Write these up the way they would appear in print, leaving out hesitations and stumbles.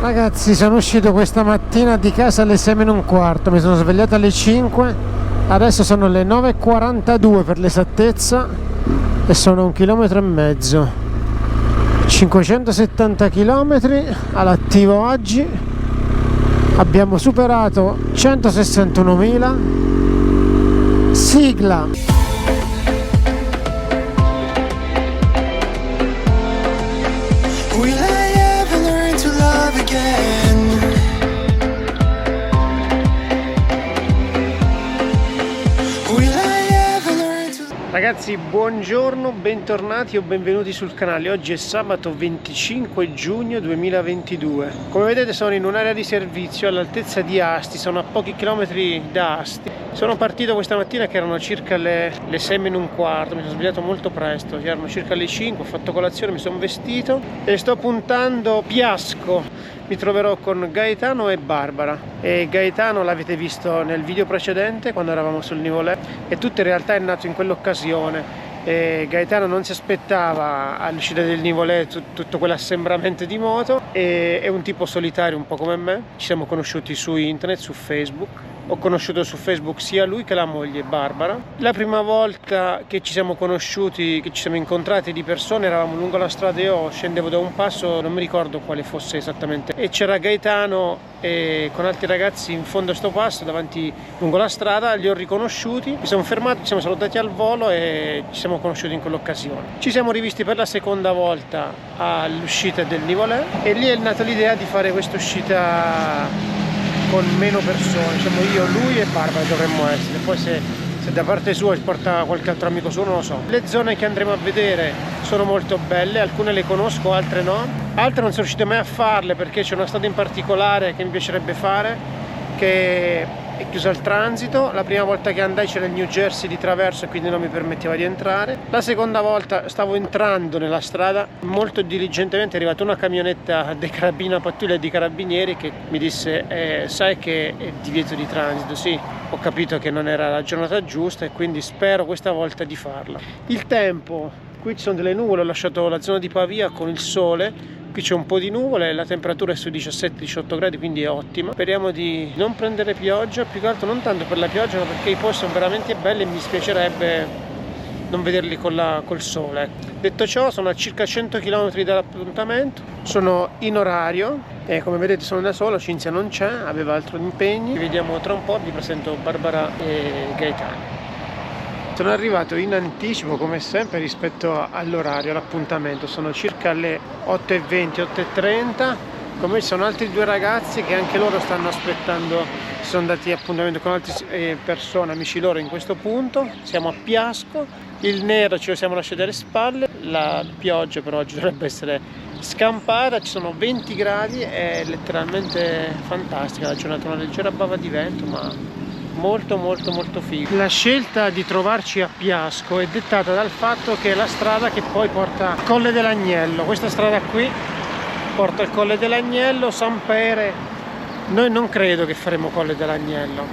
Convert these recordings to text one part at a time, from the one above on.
Ragazzi, sono uscito questa mattina di casa alle 6:15, mi sono svegliato alle 5, adesso sono le 9:42 per l'esattezza e sono 1,5 km, 570 km all'attivo oggi, abbiamo superato 161.000, sigla! Ragazzi, buongiorno, bentornati o benvenuti sul canale. Oggi è sabato 25 giugno 2022. Come vedete sono in un'area di servizio all'altezza di Asti, sono a pochi chilometri da Asti. Sono partito questa mattina che erano circa le 6:15, mi sono svegliato molto presto, erano circa le 5, ho fatto colazione, mi sono vestito e sto puntando Piasco. Mi troverò con Gaetano e Barbara. E Gaetano l'avete visto nel video precedente quando eravamo sul Nivolè, e tutto in realtà è nato in quell'occasione. Gaetano non si aspettava all'uscita del Nivolè tutto quell'assembramento di moto, e è un tipo solitario un po' come me. Ci siamo conosciuti su internet, su Facebook. Ho conosciuto su Facebook sia lui che la moglie Barbara. La prima volta che ci siamo conosciuti, che ci siamo incontrati di persona, eravamo lungo la strada, io scendevo da un passo, non mi ricordo quale fosse esattamente, e c'era Gaetano con altri ragazzi in fondo a sto passo davanti lungo la strada. Li ho riconosciuti, mi sono fermato, ci siamo salutati al volo e ci siamo conosciuti in quell'occasione. Ci siamo rivisti per la seconda volta all'uscita del Nivolè e lì è nata l'idea di fare questa uscita con meno persone, diciamo io, lui e Barbara dovremmo essere. Poi se da parte sua ci porta qualche altro amico suo non lo so. Le zone che andremo a vedere sono molto belle, alcune le conosco, altre no, altre non sono riuscito mai a farle perché c'è una strada in particolare che mi piacerebbe fare, che è chiusa al transito. La prima volta che andai c'era il New Jersey di traverso e quindi non mi permetteva di entrare. La seconda volta stavo entrando nella strada, molto diligentemente è arrivata una camionetta dei carabina pattuglia di carabinieri che mi disse sai che è divieto di transito. Sì, ho capito che non era la giornata giusta e quindi spero questa volta di farla. Il tempo, qui ci sono delle nuvole, ho lasciato la zona di Pavia con il sole. Qui c'è un po' di nuvole, la temperatura è sui 17-18 gradi, quindi è ottima. Speriamo di non prendere pioggia, più che altro non tanto per la pioggia, ma perché i posti sono veramente belli e mi dispiacerebbe non vederli col sole. Detto ciò, sono a circa 100 km dall'appuntamento, sono in orario e come vedete sono da solo, Cinzia non c'è, aveva altri impegni. Ci vediamo tra un po', vi presento Barbara e Gaetano. Sono arrivato in anticipo come sempre rispetto all'orario, all'appuntamento, sono circa le 8:20, 8:30. Come ci sono altri due ragazzi che anche loro stanno aspettando, sono andati a appuntamento con altre persone, amici loro in questo punto. Siamo a Piasco, il nero ce lo siamo lasciati alle spalle, la pioggia per oggi dovrebbe essere scampata, ci sono 20 gradi, è letteralmente fantastica la giornata, una leggera bava di vento ma molto figo. La scelta di trovarci a Piasco è dettata dal fatto che è la strada che poi porta al Colle dell'Agnello. Questa strada qui porta al Colle dell'Agnello, San Pere. Noi non credo che faremo Colle dell'Agnello,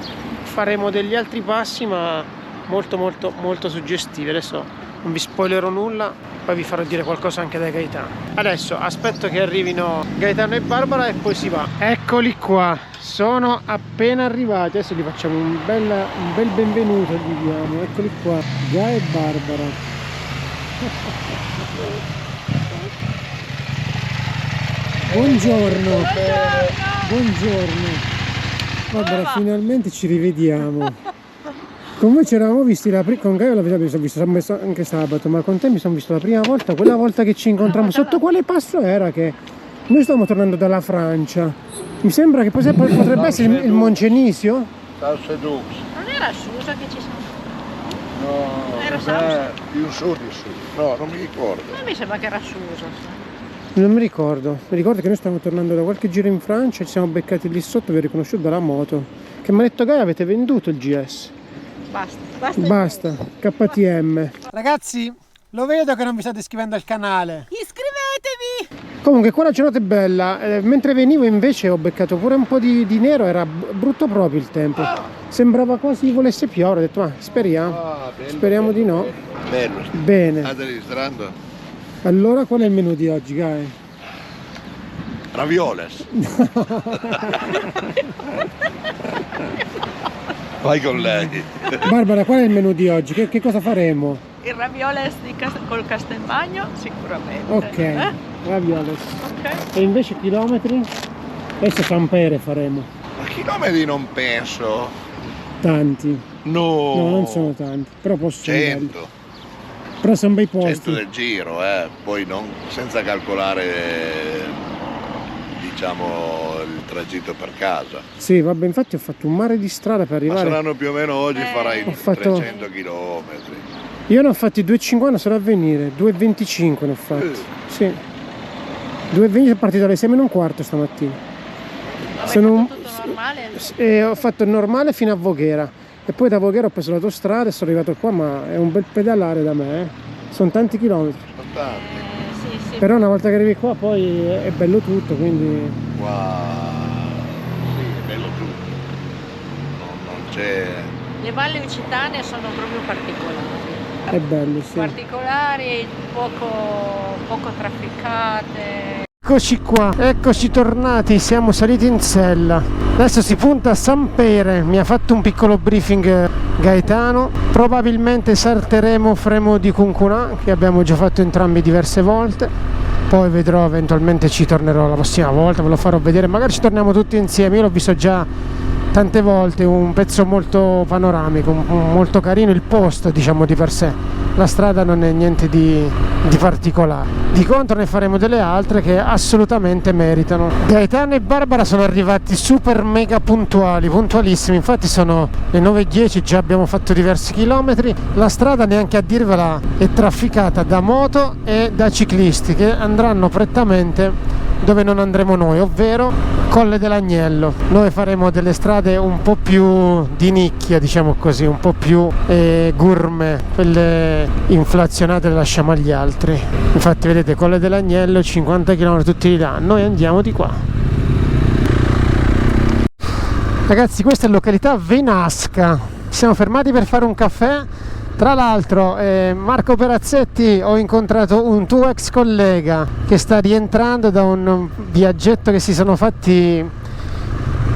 faremo degli altri passi ma molto suggestivi. Adesso non vi spoilerò nulla, poi vi farò dire qualcosa anche da Gaetano. Adesso aspetto che arrivino Gaetano e Barbara e poi si va. Eccoli qua, sono appena arrivati, adesso gli facciamo un bel benvenuto, gli diamo. Eccoli qua, Gae e Barbara. Buongiorno. Buongiorno. Barbara, finalmente ci rivediamo. Con voi ci eravamo visti con Gaio l'avevo visto anche sabato, ma con te mi sono visto la prima volta, quella volta che ci incontrammo. Sotto quale passo era che noi stavamo tornando dalla Francia? Mi sembra che potrebbe essere il Moncenisio? Non era Susa che ci sono? No, era più su di su. No, non mi ricordo. A me sembra che era Susa. Non mi ricordo. Mi ricordo che noi stavamo tornando da qualche giro in Francia, ci siamo beccati lì sotto, vi ho riconosciuto dalla moto. Che mi ha detto Gaia, avete venduto il GS? Basta, KTM. Ragazzi, lo vedo che non vi state iscrivendo al canale. Iscrivetevi! Comunque qua la giornata è bella, mentre venivo invece ho beccato pure un po' di nero, era brutto proprio il tempo. Sembrava quasi volesse piovere, ho detto ma speriamo, speriamo di no. Bello. Bene. State registrando? Allora qual è il menù di oggi, Gaia? Ravioles. Vai con lei. Barbara, qual è il menù di oggi? Che cosa faremo? Il ravioles col castelmagno sicuramente. Ok, ravioles. Ok. E invece chilometri? Adesso San Pere faremo. Ma chilometri non penso. Tanti. No. No, non sono tanti, però possono 100. Però sono bei 100 posti. del giro, poi non, senza calcolare, diciamo, il tragitto per casa. Sì, vabbè, infatti ho fatto un mare di strada per Ma arrivare. saranno più o meno oggi farai Ho fatto- 300 km. Io ne ho fatti 2,50 solo a venire, 2,25 ne ho fatti. Sì. 2,20 sono partito alle 6 meno un quarto stamattina. Vabbè, Sono un- tutto normale? E ho fatto il normale fino a Voghera e poi da Voghera ho preso l'autostrada e sono arrivato qua, ma è un bel pedalare da me, Sono tanti chilometri. Sono tanti. Sì, sì. Però una volta che arrivi qua poi è bello tutto, quindi Wow. Sì, è bello tutto. Non c'è. Le valli occitane sono proprio particolari. è bello, sì. Particolari, poco trafficate. Eccoci tornati, siamo saliti in sella. Adesso si punta a San Pere, mi ha fatto un piccolo briefing Gaetano. Probabilmente salteremo Fremo di Cuncunà, che abbiamo già fatto entrambi diverse volte. Poi vedrò, eventualmente ci tornerò la prossima volta, ve lo farò vedere. Magari ci torniamo tutti insieme, io l'ho visto già tante volte, un pezzo molto panoramico, molto carino il posto, diciamo, di per sé. La strada non è niente di particolare. Di contro ne faremo delle altre che assolutamente meritano. Gaetano e Barbara sono arrivati super mega puntuali, puntualissimi. Infatti sono le 9:10, già abbiamo fatto diversi chilometri. La strada, neanche a dirvela, è trafficata da moto e da ciclisti che andranno prettamente dove non andremo noi, ovvero Colle dell'Agnello. Noi faremo delle strade un po' più di nicchia, diciamo così, un po' più gourmet, quelle inflazionate le lasciamo agli altri. Infatti vedete, Colle dell'Agnello, 50 km tutti di là, noi andiamo di qua. Ragazzi, questa è località Venasca, ci siamo fermati per fare un caffè. Tra l'altro Marco Perazzetti, ho incontrato un tuo ex collega che sta rientrando da un viaggetto che si sono fatti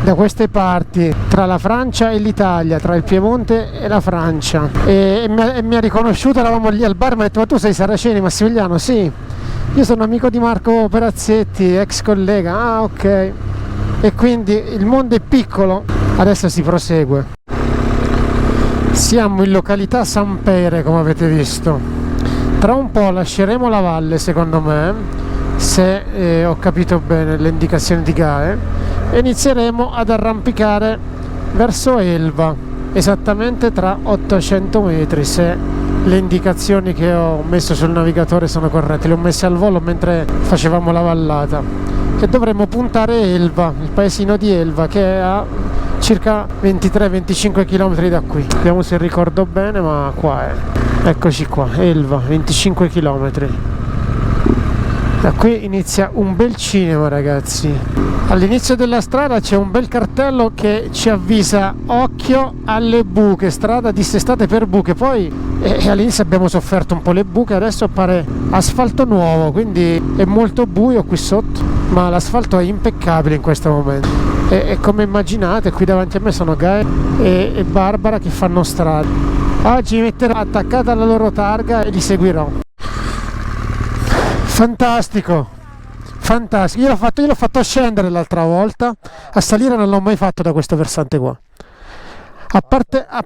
da queste parti, tra la Francia e l'Italia, tra il Piemonte e la Francia, e mi ha riconosciuto. Eravamo lì al bar, mi ha detto: ma tu sei Saraceni, Massimiliano? Sì, io sono amico di Marco Perazzetti, ex collega. Ah, ok. E quindi il mondo è piccolo. Adesso si prosegue. Siamo in località San Pere, come avete visto. Tra un po' lasceremo la valle, secondo me, se ho capito bene le indicazioni di Gae, e inizieremo ad arrampicare verso Elva, esattamente tra 800 metri, se le indicazioni che ho messo sul navigatore sono corrette. Le ho messe al volo mentre facevamo la vallata, e dovremo puntare Elva, il paesino di Elva, che è a circa 23-25 km da qui. Vediamo se ricordo bene, ma qua è. Eccoci qua, Elva, 25 km. Da qui inizia un bel cinema, ragazzi. All'inizio della strada c'è un bel cartello che ci avvisa: occhio alle buche, strada dissestate per buche. Poi all'inizio abbiamo sofferto un po' le buche, adesso appare asfalto nuovo, quindi è molto buio qui sotto, ma l'asfalto è impeccabile in questo momento. E come immaginate, qui davanti a me sono Gae e Barbara che fanno strada. Oggi mi metterò attaccata alla loro targa e li seguirò. Fantastico, fantastico. Io l'ho fatto scendere l'altra volta, a salire non l'ho mai fatto da questo versante qua. A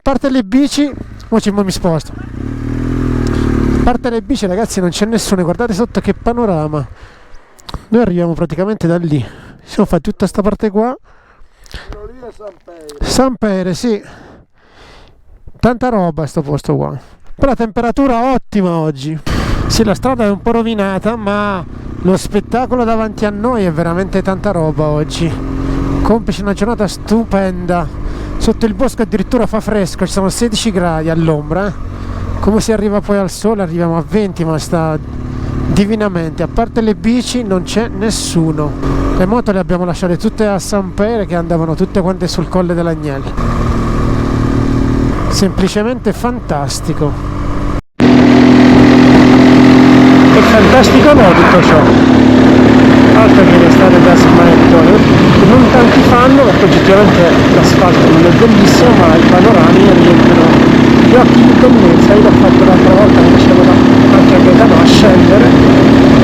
parte le bici, mo mi sposto. A parte le bici, ragazzi, non c'è nessuno. Guardate sotto che panorama. Noi arriviamo praticamente da lì. Ci siamo fatti tutta sta parte qua. San Pere, sì. Tanta roba sto posto qua. Però la temperatura ottima oggi. Sì, la strada è un po' rovinata, ma lo spettacolo davanti a noi è veramente tanta roba oggi. Complice una giornata stupenda. Sotto il bosco addirittura fa fresco, ci sono 16 gradi all'ombra. Come si arriva poi al sole? Arriviamo a 20, ma sta divinamente. A parte le bici non c'è nessuno. Le moto le abbiamo lasciate tutte a San Pere, che andavano tutte quante sul Colle dell'Agnello. Semplicemente fantastico. È fantastico, no, tutto ciò? l'asfalto che le strade da smanettone, che non tanti fanno, perché oggettivamente l'asfalto non è bellissimo, ma i panorami riempiono gli occhi di bellezza. Io l'ho fatto l'altra volta, mi dicevano anche a Gaetano, a scendere,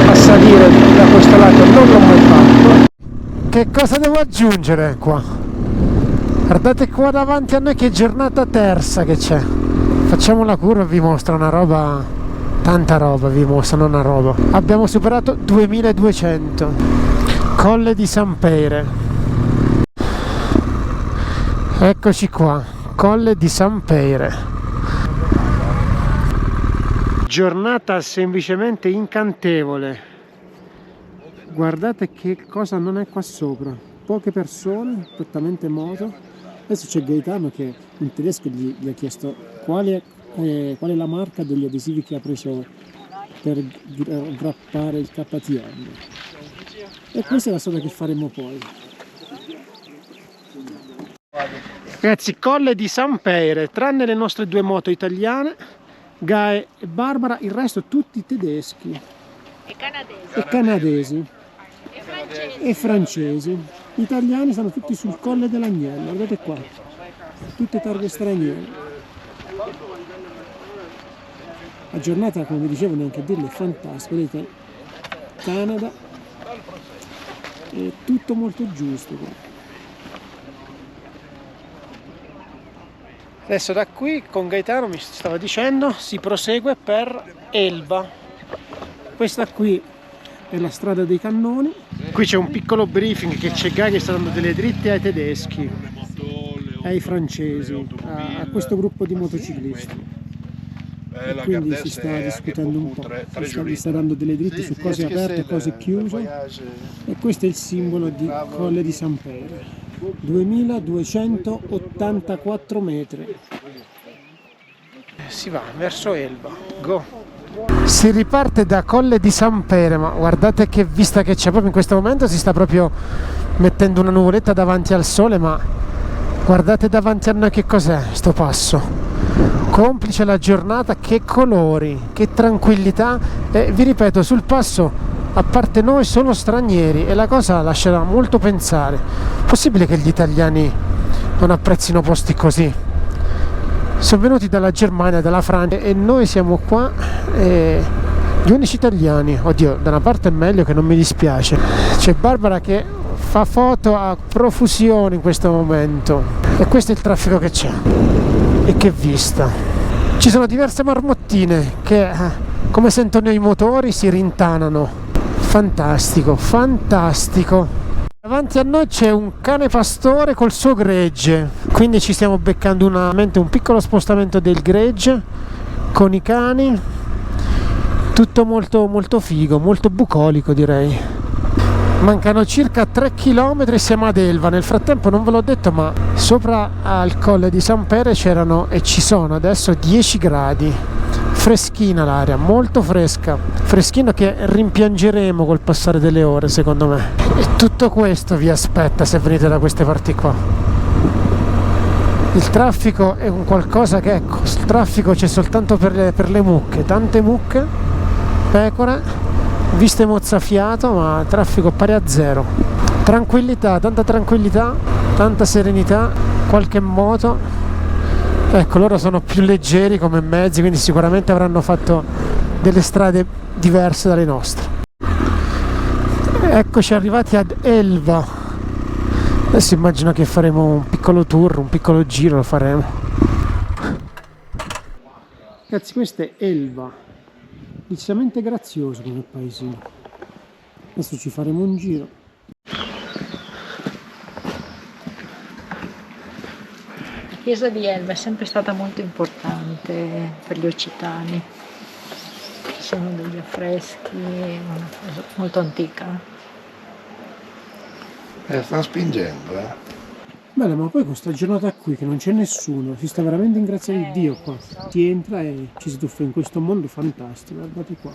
a salire da questo lato, non l'ho mai fatto. Che cosa devo aggiungere qua? Guardate qua davanti a noi che giornata terza che c'è. Facciamo la curva e vi mostro una roba, tanta roba vi mostrano una roba. Abbiamo superato 2200. Colle di Sampeire. Eccoci qua, Colle di Sampeire. Giornata semplicemente incantevole. Guardate che cosa non è qua sopra. Poche persone, prettamente moto. Adesso c'è Gaetano che in tedesco gli ha chiesto qual è la marca degli adesivi che ha preso per wrappare il KTM. E questa è la strada che faremo poi. Ragazzi, Colle di Sampeire, tranne le nostre due moto italiane, Gae e Barbara, il resto tutti tedeschi e canadesi e francesi. Gli italiani stanno tutti sul Colle dell'Agnello, guardate qua, tutte targhe straniere. La giornata, come vi dicevo, neanche a dirlo, è fantastica, vedete, Canada, è tutto molto giusto qua. Adesso da qui con Gaetano mi stava dicendo si prosegue per Elba. Questa qui è la strada dei cannoni. Qui c'è un piccolo briefing che c'è Gai che sta dando delle dritte ai tedeschi, ai francesi, a questo gruppo di motociclisti. E quindi si sta discutendo un po', si sta dando delle dritte su cose aperte, cose chiuse. E questo è il simbolo di Colle di Sampeire. 2284 metri. Si va verso Elba, go! Si riparte da Colle di Sampeire, ma guardate che vista che c'è, proprio in questo momento si sta proprio mettendo una nuvoletta davanti al sole, ma guardate davanti a noi che cos'è sto passo. Complice la giornata, che colori, che tranquillità, e vi ripeto, sul passo a parte noi sono stranieri e la cosa lascerà molto pensare. Possibile che gli italiani non apprezzino posti così? Sono venuti dalla Germania, dalla Francia e noi siamo qua gli unici italiani. Oddio, da una parte è meglio, che non mi dispiace. C'è Barbara che fa foto a profusione in questo momento e questo è il traffico che c'è. E che vista! Ci sono diverse marmottine che come sentono i motori si rintanano. Fantastico, fantastico. Davanti a noi c'è un cane pastore col suo gregge, quindi ci stiamo beccando un piccolo spostamento del gregge con i cani, tutto molto molto figo, molto bucolico direi. Mancano circa 3 km e siamo ad Elva. Nel frattempo non ve l'ho detto, ma sopra al Colle di Sampeire c'erano e ci sono adesso 10 gradi. Freschina l'aria, molto fresca, freschina che rimpiangeremo col passare delle ore secondo me. E tutto questo vi aspetta se venite da queste parti qua. Il traffico è un qualcosa che, ecco, il traffico c'è soltanto per le mucche, tante mucche, pecore, viste mozzafiato, ma traffico pari a zero. Tranquillità, tanta serenità, qualche moto. Ecco, loro sono più leggeri come mezzi, quindi sicuramente avranno fatto delle strade diverse dalle nostre. Eccoci arrivati ad Elva. Adesso immagino che faremo un piccolo tour, un piccolo giro lo faremo. Ragazzi, questo è Elva, decisamente grazioso come paesino. Adesso ci faremo un giro. La chiesa di Elva è sempre stata molto importante per gli occitani. Ci sono degli affreschi, una cosa molto antica. Sta spingendo, Bella, ma poi con questa giornata qui che non c'è nessuno, si sta veramente in grazia di Dio qua. Ti entra e ci si tuffa in questo mondo fantastico, guardate qua.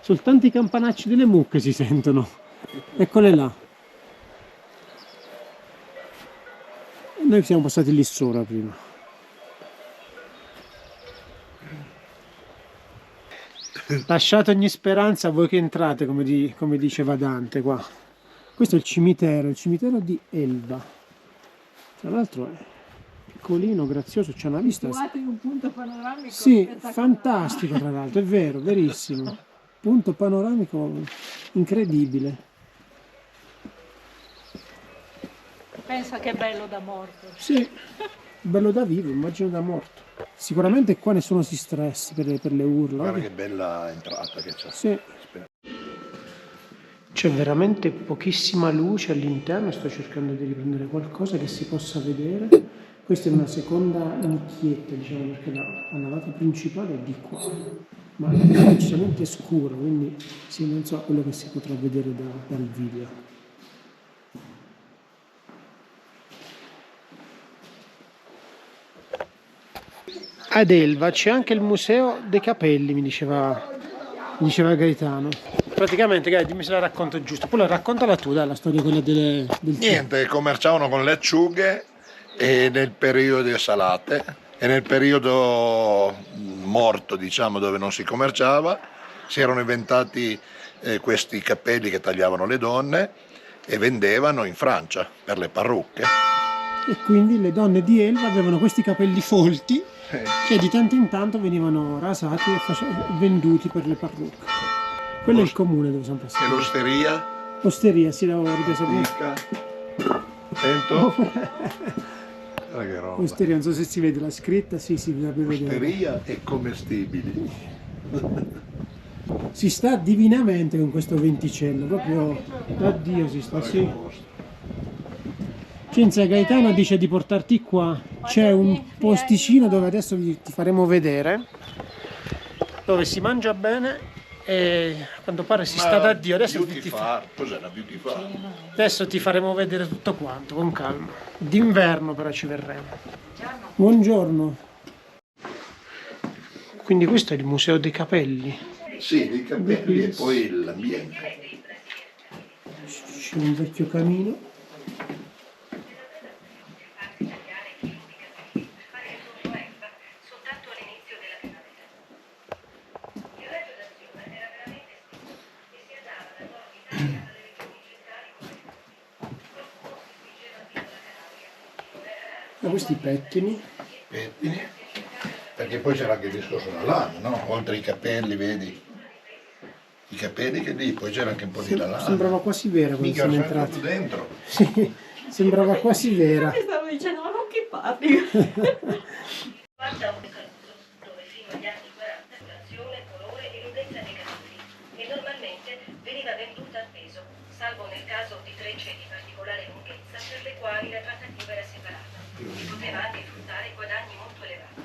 Soltanto i campanacci delle mucche si sentono. Eccole là. Noi siamo passati lì sopra prima. Lasciate ogni speranza a voi che entrate, come diceva Dante qua. Questo è il cimitero di Elva. Tra l'altro è piccolino, grazioso, c'è una vista. Situato in un punto panoramico. Sì, fantastico tra l'altro, è vero, verissimo. Punto panoramico incredibile. Pensa che è bello da morto. Sì, bello da vivo, immagino da morto. Sicuramente qua nessuno si stressi per le urla. Guarda che bella entrata che c'è. Sì. C'è veramente pochissima luce all'interno, sto cercando di riprendere qualcosa che si possa vedere. Questa è una seconda nicchietta, diciamo, perché la navata principale è di qua, ma è decisamente scuro, quindi sì, non so quello che si potrà vedere dal video. Ad Elva c'è anche il museo dei capelli, mi diceva Gaetano. Praticamente, dimmi se la racconto giusto, poi raccontala tu, dai, la storia quella del Niente, commerciavano con le acciughe e nel periodo salate e nel periodo morto, diciamo, dove non si commerciava, si erano inventati questi capelli che tagliavano le donne e vendevano in Francia per le parrucche. E quindi le donne di Elva avevano questi capelli folti che di tanto in tanto venivano rasati e venduti per le parrucche. Quello è il comune dove siamo passati. E l'osteria? Osteria, sì, l'avevo ripreso prima. Attento. Guarda che roba. Osteria, non so se si vede la scritta, sì, si deve vedere. Osteria e commestibili. Si sta divinamente con questo venticello, proprio da Dio si sta, sì. Cinzia, Gaetano dice di portarti qua, c'è un posticino dove adesso ti faremo vedere, dove si mangia bene e a quanto pare si sta da Dio. Adesso Cos'è la beauty farm? Adesso ti faremo vedere tutto quanto, con calma. D'inverno però ci verremo. Buongiorno. Quindi questo è il museo dei capelli. Sì, dei capelli e poi l'ambiente. C'è un vecchio camino. Questi pettini, perché poi c'era anche il discorso della lana, no? Oltre ai capelli, vedi? I capelli che lì, poi c'era anche un po' di lana. Sembrava quasi vera quando siamo entrati. Dentro. Sì, sembrava quasi vera. Mi stavo dicendo, ma non che parli. Dove fino agli anni 40 durazione, colore e lunghezza dei capelli e normalmente veniva venduta a peso, salvo nel caso di trecce di particolare lunghezza per le quali la trattativa era separata e poteva anche fruttare guadagni molto elevati.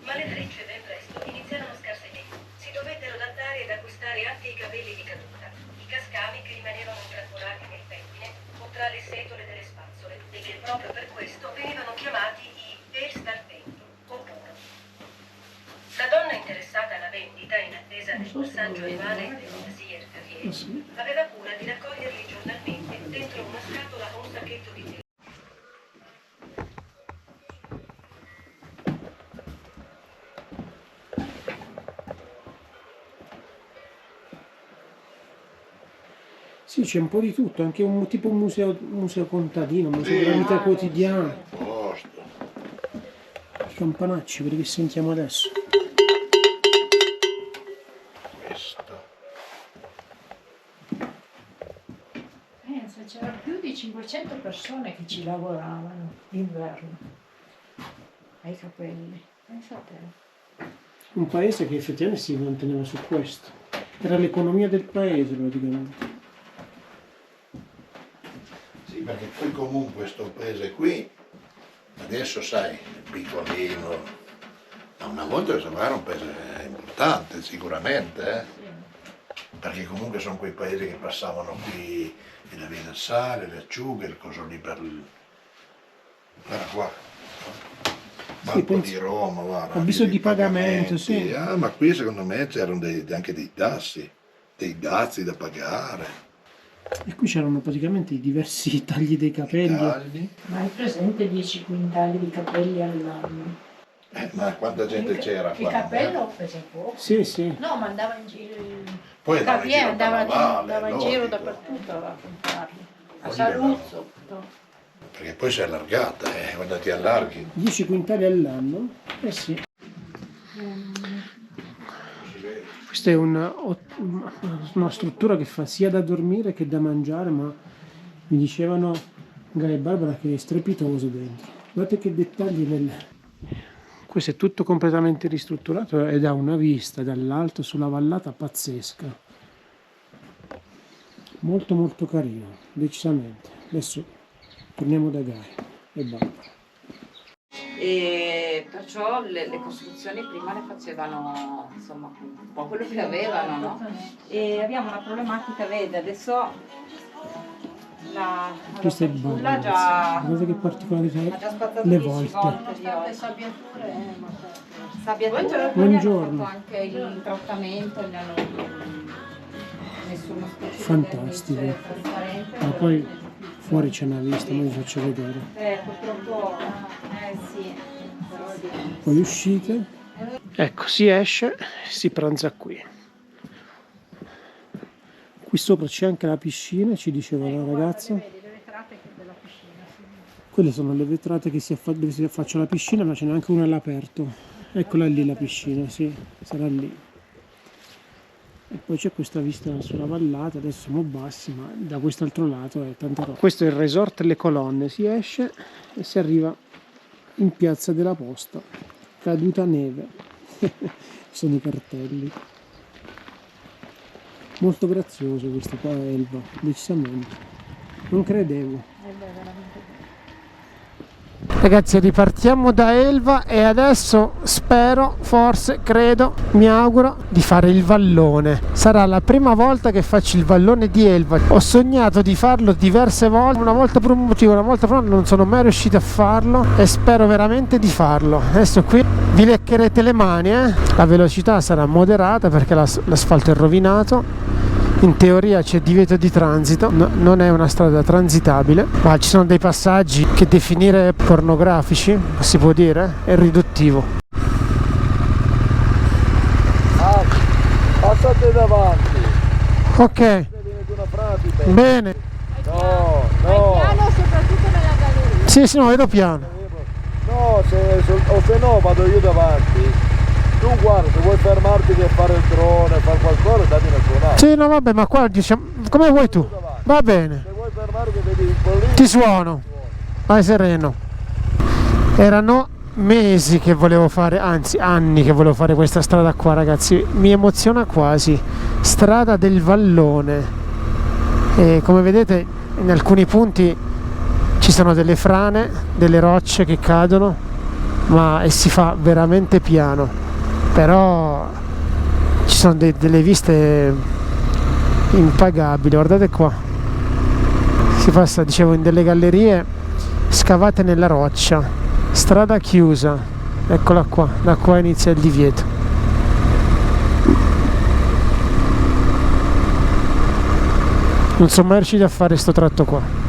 Ma le trecce ben presto iniziarono a scarseggiare. Si dovettero adattare ed acquistare anche i capelli di caduta, i cascami che rimanevano intrappolati nel pettine o tra le setole delle spazzole e che proprio per questo venivano chiamati i perstarpenti o puro. La donna interessata alla vendita, in attesa del passaggio annuale del Masier Carrier, aveva cura di raccoglierli giornalmente dentro una scatola o un sacchetto di tela. Sì, c'è un po' di tutto, anche tipo un museo contadino, museo della vita quotidiana. Posto. I campanacci, quelli che sentiamo adesso. Questo. Pensa, c'erano più di 500 persone che ci lavoravano d'inverno ai capelli. Pensa a te. Un paese che effettivamente si manteneva su questo. Era l'economia del paese praticamente. Sì, perché poi comunque sto paese qui, adesso sai, è piccolino, ma una volta era un paese importante sicuramente, perché comunque sono quei paesi che passavano qui la via del sale, le acciughe, il coso lì per guarda qua, Banco di Roma, guarda. Avviso di pagamento, sì. Ah, ma qui secondo me c'erano anche dei dazi da pagare. E qui c'erano praticamente i diversi tagli dei capelli. Tagli. Ma hai presente 10 quintali di capelli all'anno? Ma quanta gente c'era Il qua? cappello pesa poco. Sì, sì. No, ma andava in giro. Poi andava in giro per la valle, andava in giro logico. dappertutto a comprarli. A Poi Saluzzo. No. Perché poi si è allargata, quando ti allarghi. 10 quintali all'anno? Eh sì. Questa è una struttura che fa sia da dormire che da mangiare, ma mi dicevano Gaia e Barbara che è strepitoso dentro. Guardate che dettagli Questo è tutto completamente ristrutturato ed ha una vista dall'alto sulla vallata pazzesca. Molto molto carino, decisamente. Adesso torniamo da Gaia e Barbara. E perciò le costruzioni prima le facevano insomma un po' quello che avevano, no? E abbiamo una problematica, vede, adesso la Questo è il bagno, culla già guardate che particolarità ha già spazzato le 10 volte. volte di oggi. Sabbiature, poi Buongiorno. hanno fatto anche il trattamento, gli hanno messo una specie Fantastico. di vernice trasparente. Ma poi fuori c'è una vista, ma vi faccio vedere. Purtroppo, sì, però sì. Poi uscite. Ecco, si esce, si pranza qui. Qui sopra c'è anche la piscina, ci diceva la ragazza. Quelle sono le vetrate che dove si affaccia la piscina, ma ce n'è anche una all'aperto. Eccola lì la piscina, sì, sarà lì. E poi c'è questa vista sulla vallata, adesso siamo bassi, ma da quest'altro lato è tanta roba. Questo è il resort Le Colonne, si esce e si arriva in piazza della Posta. Caduta neve. Sono i cartelli. Molto grazioso questo qua Elva, decisamente. Non credevo. Ragazzi, ripartiamo da Elva e adesso spero, forse, credo, mi auguro di fare il vallone. Sarà la prima volta che faccio il vallone di Elva. Ho sognato di farlo diverse volte, una volta per un motivo, una volta per un altro, non sono mai riuscito a farlo e spero veramente di farlo. Adesso qui vi leccherete le mani, La velocità sarà moderata perché l'asfalto è rovinato. In teoria c'è divieto di transito, non è una strada transitabile, ma ci sono dei passaggi che definire pornografici, si può dire, è riduttivo. Passate davanti. Ok, bene. No. Piano soprattutto nella galleria. Sì, no, vedo piano. No, se no vado io davanti. Tu guarda, se vuoi fermarti che fare il drone, fare qualcosa, datti una suonata. Sì, no, vabbè, ma qua diciamo, come vuoi tu. Va bene, Se vuoi fermarti vedi un po' lì. ti suono. Vai sereno. Erano mesi che volevo fare, anzi anni che volevo fare questa strada qua, ragazzi. Mi emoziona quasi. Strada del Vallone. E come vedete in alcuni punti ci sono delle frane, delle rocce che cadono, e si fa veramente piano. Però ci sono delle viste impagabili, guardate qua, si passa, dicevo, in delle gallerie scavate nella roccia, strada chiusa, eccola qua, da qua inizia il divieto. Non sono mai riuscito a fare sto tratto qua.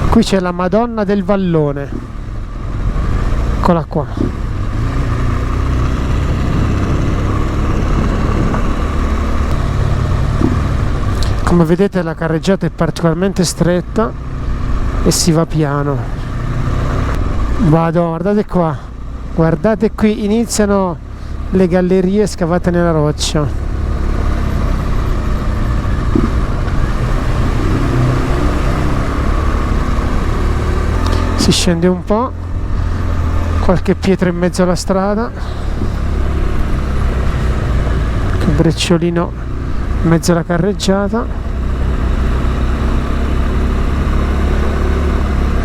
Qui c'è la Madonna del Vallone, eccola qua. Come vedete la carreggiata è particolarmente stretta e si va piano. Vado, guardate qua, guardate qui, iniziano le gallerie scavate nella roccia. Si scende un po', qualche pietra in mezzo alla strada, che brecciolino in mezzo alla carreggiata.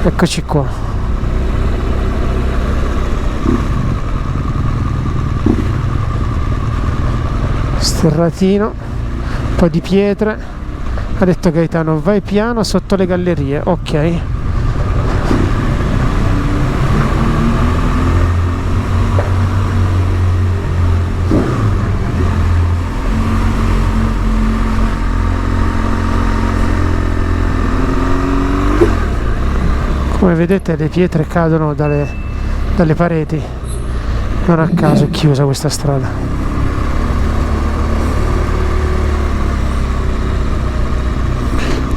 Eccoci qua. Sterratino, un po' di pietre. Ha detto Gaetano, vai piano sotto le gallerie, ok. Come vedete le pietre cadono dalle pareti, non a caso è chiusa questa strada.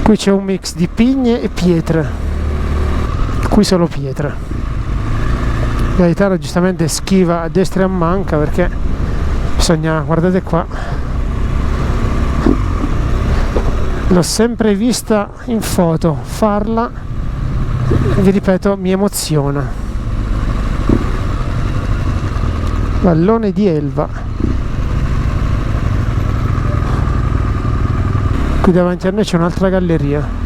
Qui c'è un mix di pigne e pietre, qui solo pietre. Gaetano giustamente schiva a destra e a manca perché bisogna, guardate qua, l'ho sempre vista in foto, farla, vi ripeto, mi emoziona. Vallone di Elva. Qui davanti a noi c'è un'altra galleria.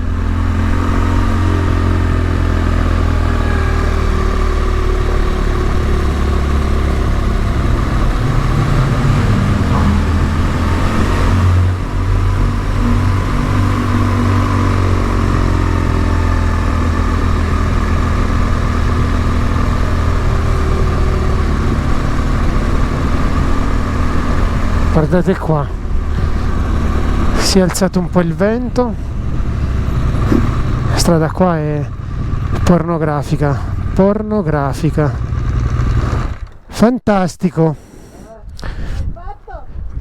Guardate qua, si è alzato un po' il vento, la strada qua è pornografica, fantastico,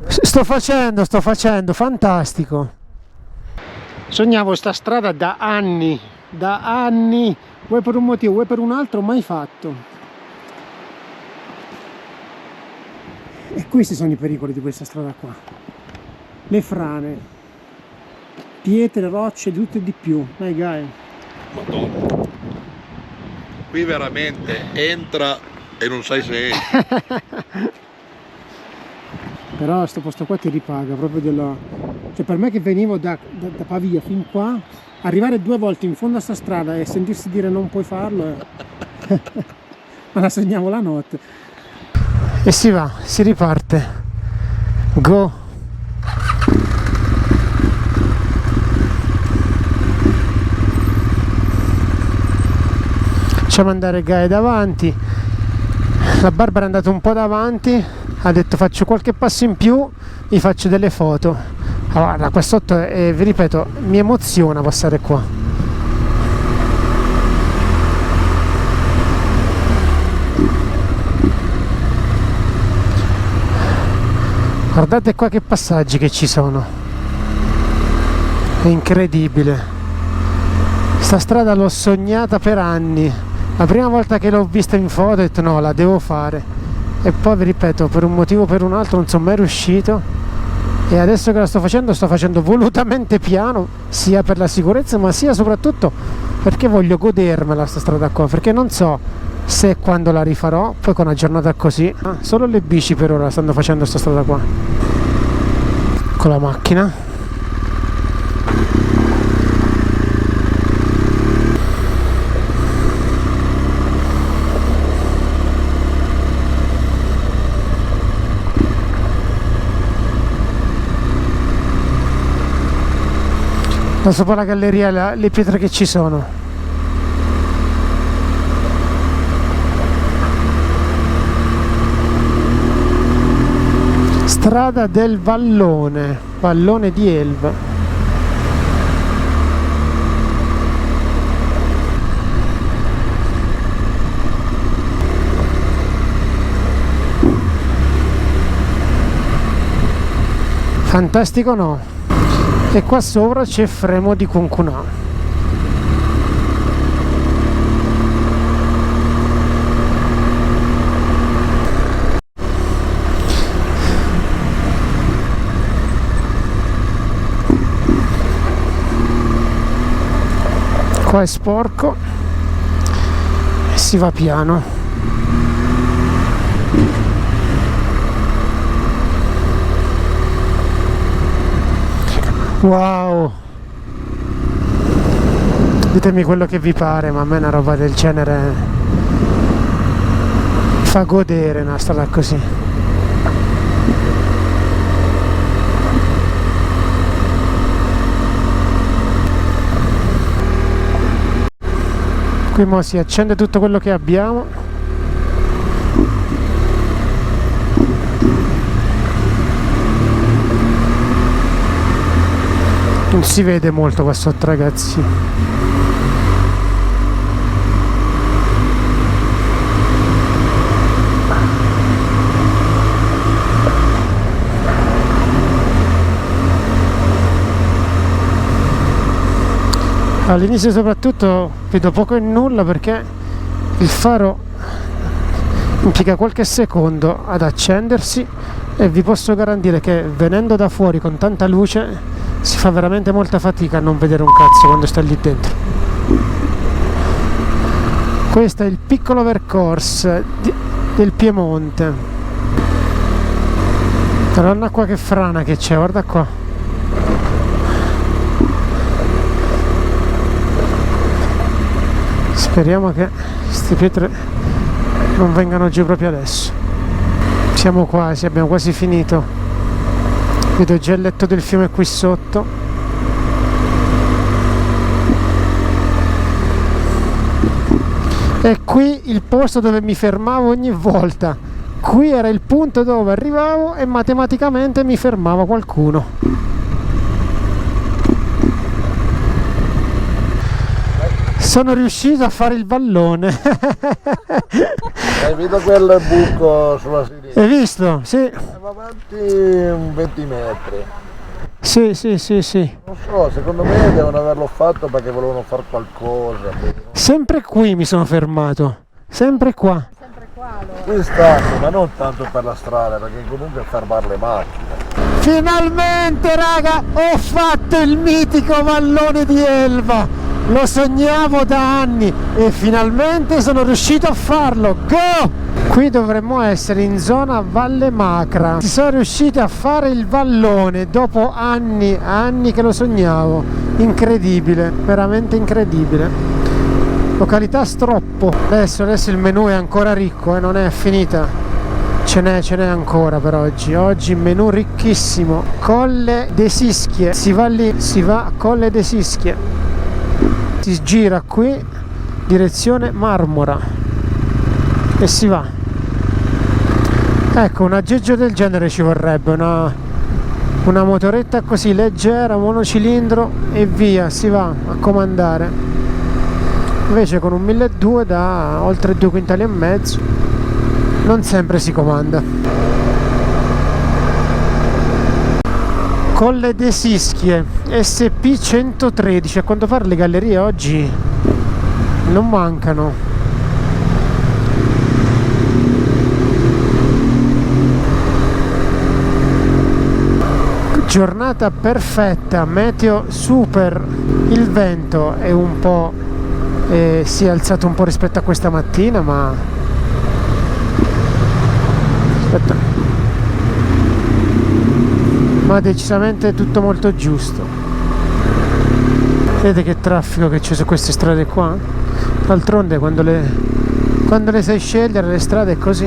sto facendo, fantastico. Sognavo sta strada da anni, vuoi per un motivo, vuoi per un altro, mai fatto. E questi sono i pericoli di questa strada qua. Le frane, pietre, rocce, di tutto e di più. Dai guy. Madonna. Qui veramente entra e non sai se entra. Però sto posto qua ti ripaga proprio della... Cioè per me che venivo da Pavia fin qua, arrivare 2 volte in fondo a sta strada e sentirsi dire non puoi farlo ma la sogniamo la notte. E si va, si riparte. Go! Facciamo andare Gaia davanti. La Barbara è andata un po' davanti, ha detto faccio qualche passo in più, vi faccio delle foto. Allora, qua sotto, vi ripeto, mi emoziona passare qua. Guardate qua che passaggi che ci sono, è incredibile. Sta strada l'ho sognata per anni, la prima volta che l'ho vista in foto ho detto no, la devo fare, e poi vi ripeto, per un motivo o per un altro non sono mai riuscito, e adesso che la sto facendo volutamente piano, sia per la sicurezza ma sia soprattutto perché voglio godermela sta strada qua, perché non so se quando la rifarò, poi con una giornata così, solo le bici per ora stanno facendo sta strada qua con la macchina. Da sopra la galleria le pietre che ci sono. Strada del Vallone, Vallone di Elva. Fantastico no? E qua sopra c'è Fremo di Concunà. Qua è sporco e si va piano. Wow, ditemi quello che vi pare, ma a me una roba del genere fa godere una strada così. Qui mo si accende tutto quello che abbiamo. Non si vede molto qua sotto, ragazzi. All'inizio soprattutto vedo poco e nulla perché il faro impiega qualche secondo ad accendersi e vi posso garantire che venendo da fuori con tanta luce si fa veramente molta fatica a non vedere un cazzo quando sta lì dentro. Questo è il piccolo percorso del Piemonte. Madonna qua che frana che c'è, guarda qua. Speriamo che queste pietre non vengano giù proprio adesso. Siamo quasi, abbiamo quasi finito. Vedo già il letto del fiume qui sotto. E qui il posto dove mi fermavo ogni volta. Qui era il punto dove arrivavo e matematicamente mi fermava qualcuno. Sono riuscito a fare il vallone. Hai visto quel buco sulla sinistra? Hai visto? Sì. Va avanti un 20 metri. Sì. Non so, secondo me devono averlo fatto perché volevano fare qualcosa. Sempre qui mi sono fermato. Sempre qua. Qui stanno, ma non tanto per la strada, perché comunque fermare le macchine. Finalmente raga, ho fatto il mitico vallone di Elva. Lo sognavo da anni e finalmente sono riuscito a farlo. Go! Qui dovremmo essere in zona Valle Macra. Sono riuscito a fare il vallone dopo anni che lo sognavo. Incredibile, veramente incredibile. Località Stroppo. Adesso il menù è ancora ricco, non è finita. Ce n'è ancora per oggi. Oggi menù ricchissimo. Colle de Sischie. Si va lì, si va a Colle de Sischie. Si gira qui direzione Marmora e si va. Ecco, un aggeggio del genere ci vorrebbe, una motoretta così leggera, monocilindro e via, si va a comandare. Invece con un 1200 da oltre 2,5 quintali non sempre si comanda. Colle de Sischie SP 113, a quanto pare le gallerie oggi non mancano. Giornata perfetta, meteo super, il vento è un po' si è alzato un po' rispetto a questa mattina, ma aspetta. Ma decisamente tutto molto giusto. Vedete che traffico che c'è su queste strade qua? D'altronde quando le sai scegliere le strade è così.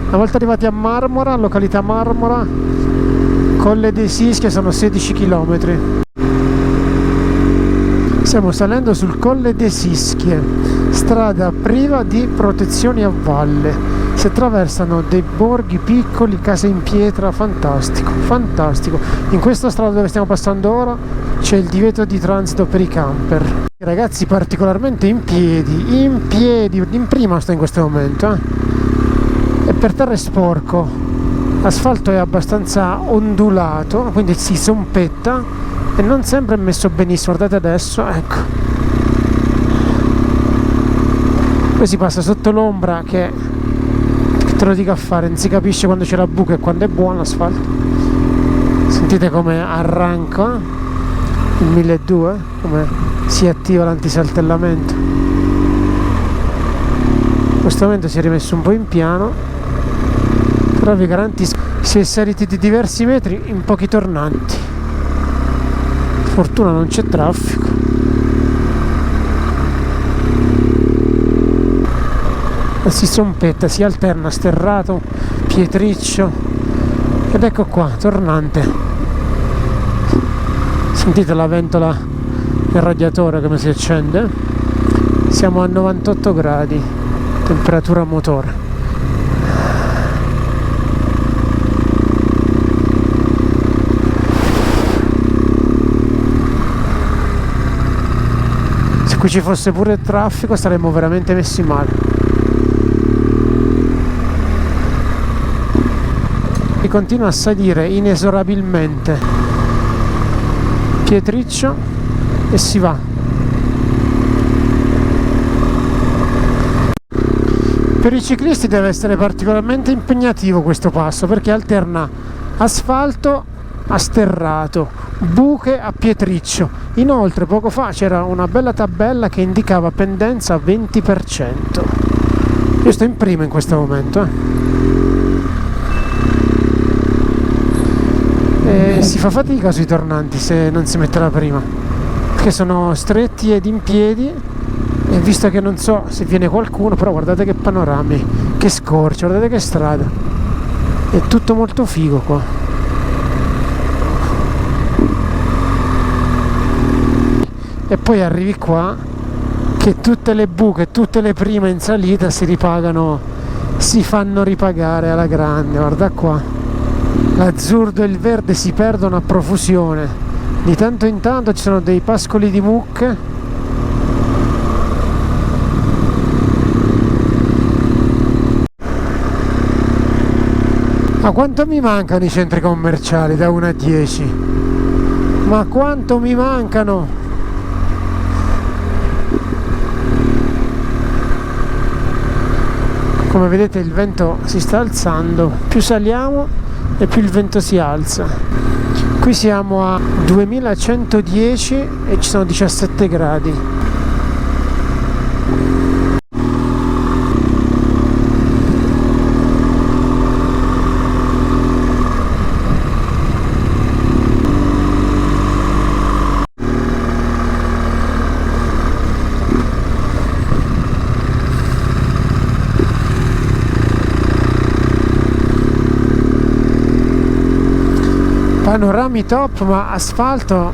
Una volta arrivati a Marmora, località Marmora, Colle de Sischie, sono 16 km. Stiamo salendo sul Colle de Sischie, strada priva di protezioni a valle. Si attraversano dei borghi piccoli, case in pietra, fantastico, fantastico. In questa strada dove stiamo passando ora c'è il divieto di transito per i camper. I ragazzi particolarmente in piedi, in prima sto in questo momento, E per terra è sporco, l'asfalto è abbastanza ondulato, quindi si zompetta e non sempre è messo benissimo. Guardate adesso, ecco. Poi si passa sotto l'ombra che te lo dico a fare, non si capisce quando c'è la buca e quando è buono l'asfalto. Sentite come arranca il 1200, come si attiva l'antisaltellamento. In questo momento si è rimesso un po' in piano, però vi garantisco si è saliti di diversi metri in pochi tornanti. Fortuna non c'è traffico. Si zompetta, si alterna sterrato, pietriccio ed ecco qua, tornante. Sentite la ventola del radiatore come si accende. Siamo a 98 gradi temperatura motore. Se qui ci fosse pure il traffico saremmo veramente messi male. E continua a salire inesorabilmente Pietriccio e si va. Per i ciclisti deve essere particolarmente impegnativo questo passo, perché alterna asfalto a sterrato, buche a pietriccio. Inoltre poco fa c'era una bella tabella che indicava pendenza 20%. Io sto in prima in questo momento, E si fa fatica sui tornanti se non si mette la prima, perché sono stretti ed in piedi. E visto che non so se viene qualcuno, però guardate che panorami, che scorci, guardate che strada, è tutto molto figo qua. E poi arrivi qua che tutte le buche, tutte le prime in salita si ripagano, si fanno ripagare alla grande. Guarda qua, l'azzurro e il verde si perdono a profusione, di tanto in tanto ci sono dei pascoli di mucche. Ma quanto mi mancano i centri commerciali da 1 a 10? Ma quanto mi mancano? Come vedete il vento si sta alzando, più saliamo e più il vento si alza. Qui siamo a 2110 e ci sono 17 gradi. Panorami top, ma asfalto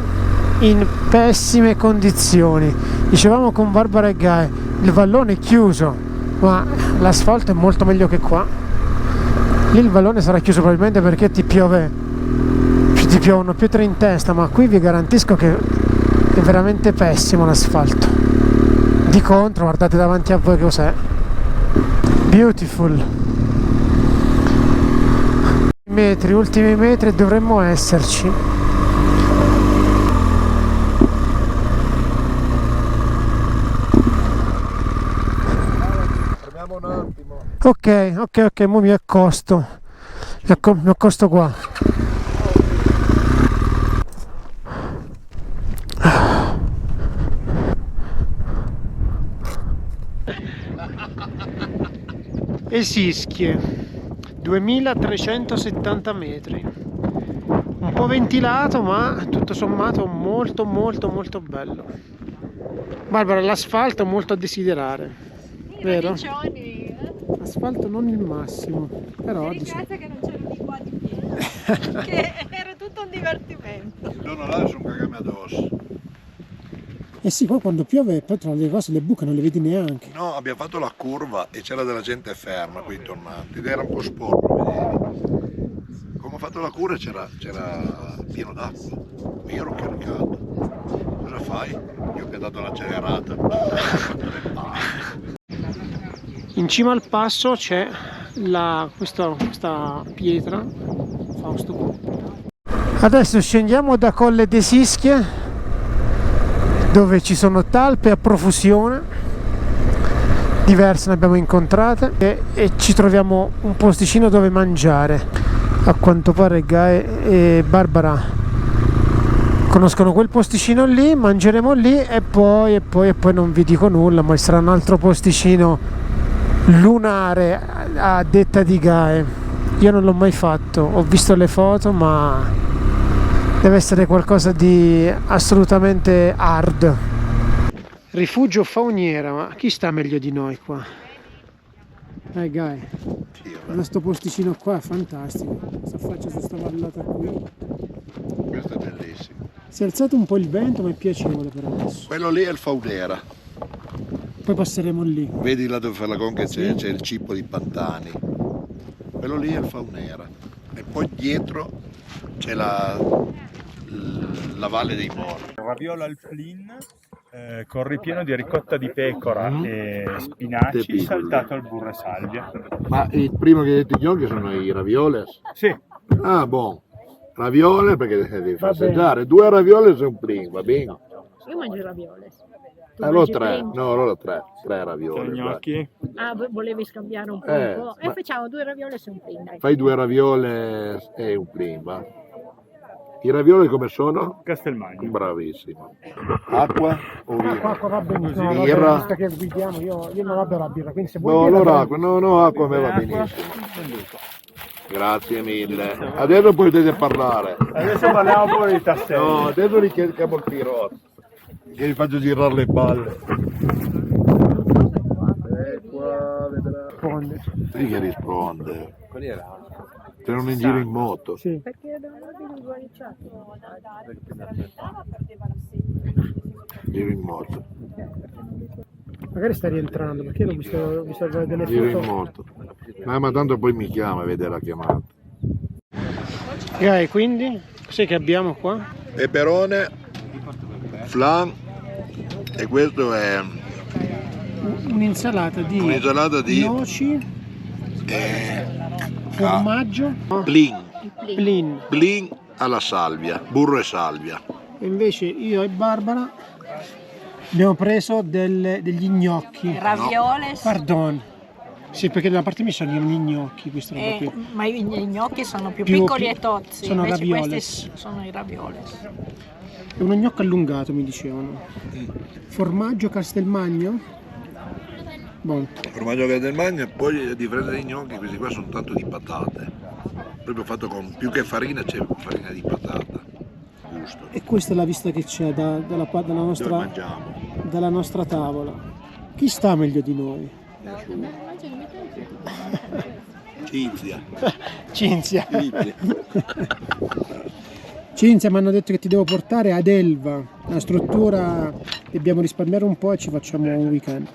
in pessime condizioni. Dicevamo con Barbara e Guy, il vallone è chiuso, ma l'asfalto è molto meglio che qua. Lì il vallone sarà chiuso probabilmente perché ti piovono pietre in testa, ma qui vi garantisco che è veramente pessimo l'asfalto. Di contro, guardate davanti a voi cos'è. Beautiful. Ultimi metri dovremmo esserci. Fermiamo un attimo. Ok, mo mi accosto. Mi accosto qua. Esischie, 2370 metri, un po' ventilato ma tutto sommato molto bello. Barbara, l'asfalto è molto a desiderare, vero? L'asfalto non il massimo, però Ringrazio che non c'erano i quadri pieni, che era tutto un divertimento. Il giorno là sono cagami addosso. Eh sì, poi quando piove poi tra le cose le buche non le vedi neanche. No, abbiamo fatto la curva e c'era della gente ferma qui tornanti ed era un po' sporco, vedevi. Come ho fatto la curva c'era pieno d'acqua. Io ero caricato. Cosa fai? Io che ho dato l'accelerata. In cima al passo c'è questa pietra, Fausto. Adesso scendiamo da Colle de Sischie, dove ci sono talpe a profusione, diverse ne abbiamo incontrate, e ci troviamo un posticino dove mangiare. A quanto pare Guy e Barbara conoscono quel posticino lì, mangeremo lì e poi non vi dico nulla, ma sarà un altro posticino lunare a detta di Guy. Io non l'ho mai fatto, ho visto le foto, ma deve essere qualcosa di assolutamente hard. Rifugio fauniera, ma chi sta meglio di noi qua? Guy, questo posticino qua è fantastico, questa faccia su sta vallata qui. Questo è bellissimo. Si è alzato un po' il vento, ma è piacevole per adesso. Quello lì è il Faunera. Poi passeremo lì. Vedi là dove fa la conca c'è il cippo di Pantani. Quello lì è il Faunera. E poi dietro c'è la Valle dei Mori. Raviolo al plin con ripieno di ricotta di pecora e spinaci saltato al burro e salvia. Ma il primo che hai detto io che sono i ravioles? Sì. Ah, buon. Raviole perché devi Va assaggiare. 2 raviole su un plin, va bene? Io mangio raviole. Tu Allora mangi 3, prima? no, allora 3 raviole. dai. Gnocchi? Ah, volevi scambiare un po'? Ma- Facciamo 2 raviole su un plin, dai. Fai 2 raviole e un plin, va? I ravioli come sono? Castelmagno. Bravissimo. Acqua o vino? Acqua va benissimo. Così, No, birra? vabbè, visto che guidiamo, io non adoro la birra, quindi se vuoi No, birra, allora prendi. acqua, no, acqua a me va benissimo. Grazie mille. Adesso potete parlare. Adesso parliamo un po' di tasselli. No, adesso richiediamo il pirotto. Che vi faccio girare le palle. Qua, vedrà. Risponde. Sì che risponde. Se non in giro in moto. Sì. Perché devo guariciare? Giro in moto. Magari sta rientrando, perché io l'ho visto delle Giro in foto. moto. Ma tanto poi mi chiama e vede la chiamata. E quindi, cos'è che abbiamo qua? Peperone, flan e questo è Un'insalata di un'insalata di noci, formaggio, plin. plin. Plin alla salvia, burro e salvia. E invece io e Barbara abbiamo preso degli gnocchi. Raviole, Pardon. Sì, perché da parte mia sono gli gnocchi, questa roba qui. ma i gnocchi sono più Più- piccoli più- e tozzi, sono invece ravioles. questi sono i ravioles. È uno gnocco allungato, mi dicevano. Formaggio Castelmagno? Buono. Formaggio Castelmagno e poi a differenza dei gnocchi questi qua sono tanto di patate. Proprio fatto con più che farina c'è farina di patata. Gusto. E questa è la vista che c'è dalla Dove nostra, mangiamo? dalla nostra tavola. Chi sta meglio di noi? Cinzia. Cinzia. Cinzia, mi hanno detto che ti devo portare ad Elva, una struttura, dobbiamo risparmiare un po' e ci facciamo un weekend.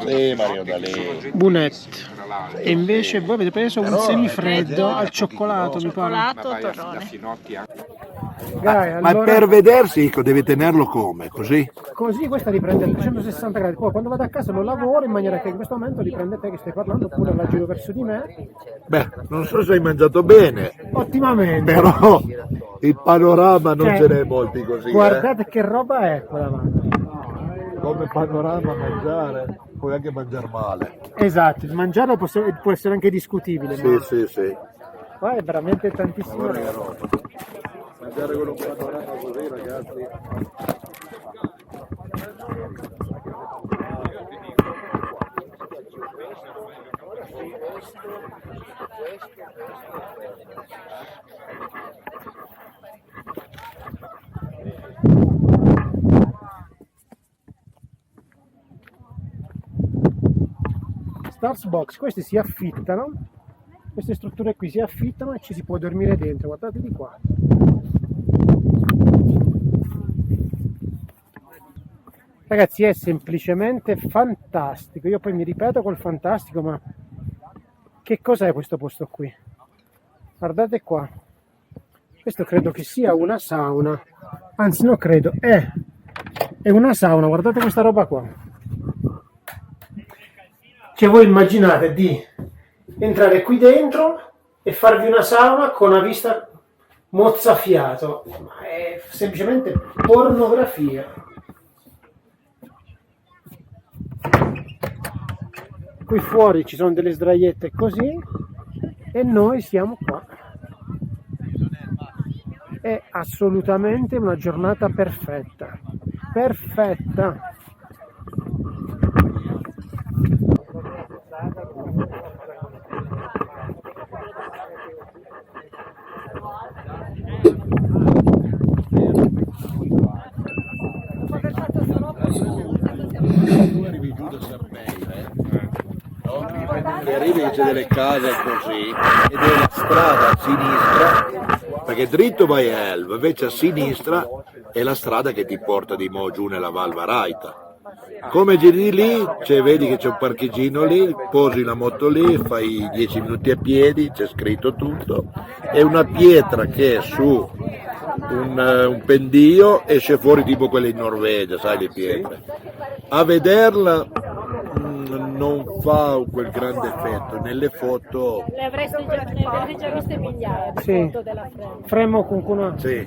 Sì, Mario D'Alì. Bunette. E invece voi avete preso un semifreddo al cioccolato, mi pare. Torrone. Dai, Ma allora, per vedersi devi tenerlo come? Così? così questa riprende a 360 gradi. Poi quando vado a casa lo lavoro in maniera che in questo momento riprende te che stai parlando, oppure la giro verso di me. Beh, non so se hai mangiato bene, Ottimamente. però il panorama non Cioè, ce n'è molti così. Guardate che roba è quella davanti. Come panorama mangiare, puoi anche mangiare male. Esatto, il mangiare può essere anche discutibile, Sì, ma sì, sì. qua è veramente tantissimo. Mangiare con un panorama così, ragazzi. Stars Box, questi si affittano, queste strutture qui si affittano e ci si può dormire dentro, guardate di qua. Ragazzi, è semplicemente fantastico, io poi mi ripeto col fantastico, ma che cos'è questo posto qui? Guardate qua, questo credo che sia una sauna, anzi no credo, è una sauna, guardate questa roba qua. Cioè voi immaginate di entrare qui dentro e farvi una sauna con una vista mozzafiato, ma è semplicemente pornografia. qui fuori ci sono delle sdraiette così e noi siamo qua. È assolutamente una giornata perfetta, perfetta. Arrivi giù da Cermeire, no? E arrivi che c'è delle case così ed è la strada a sinistra, perché dritto vai a Elva, invece a sinistra è la strada che ti porta di mo' giù nella Val Varaita. Come giri di lì, vedi che c'è un parcheggino lì, posi la moto lì, fai 10 minuti a piedi, c'è scritto tutto, è una pietra che è su un pendio, esce fuori tipo quelle in Norvegia, sai, le pietre. A vederla non fa quel grande effetto, nelle foto... Ne avrete già viste migliaia di Sì. foto della Fremo. Fremo con una... Sì,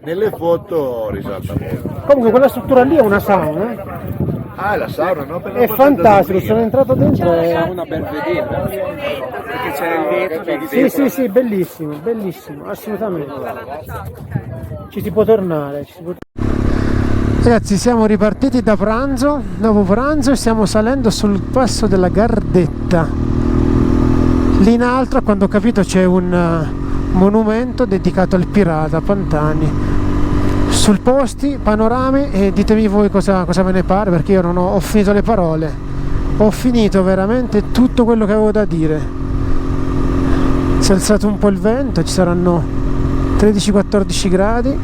nelle foto risalta molto. Comunque quella struttura lì è una sauna, Ah, la sauna, no? È fantastico, sono entrato dentro e... Una belvedere, perché c'è il vetro, vedi Sì, sì, sì, bellissimo, bellissimo, assolutamente. Ci si può tornare, Ragazzi, siamo ripartiti da pranzo, dopo pranzo, e stiamo salendo sul passo della Gardetta. Lì in alto, quando ho capito, c'è un monumento dedicato al pirata Pantani. Sul posti, panorami, e ditemi voi cosa ve ne pare, perché io non ho finito le parole. Ho finito veramente tutto quello che avevo da dire. Si è alzato un po' il vento, ci saranno 13-14 gradi,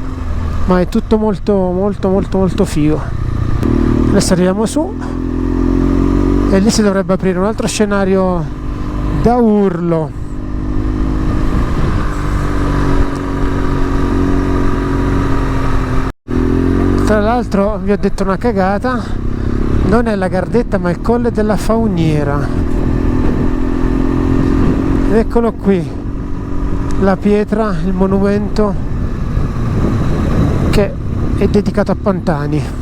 ma è tutto molto figo. Adesso arriviamo su e lì si dovrebbe aprire un altro scenario da urlo. Tra l'altro vi ho detto una cagata, non è la Gardetta ma il Colle della Fauniera. Ed eccolo qui, la pietra, il monumento che è dedicato a Pantani.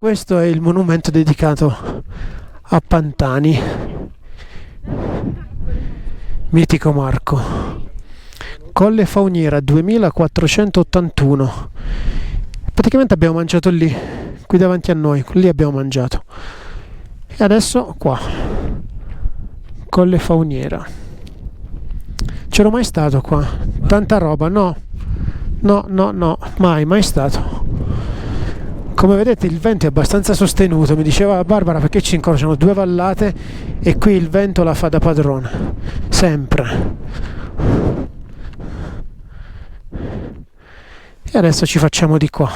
Questo è il monumento dedicato a Pantani, mitico Marco. Colle Fauniera 2481. Praticamente abbiamo mangiato lì, qui davanti a noi, lì abbiamo mangiato. E adesso qua, Colle Fauniera. C'ero mai stato qua? Tanta roba, no, mai stato. Come vedete il vento è abbastanza sostenuto, mi diceva Barbara perché ci incrociano due vallate e qui il vento la fa da padrone, sempre. E adesso ci facciamo di qua.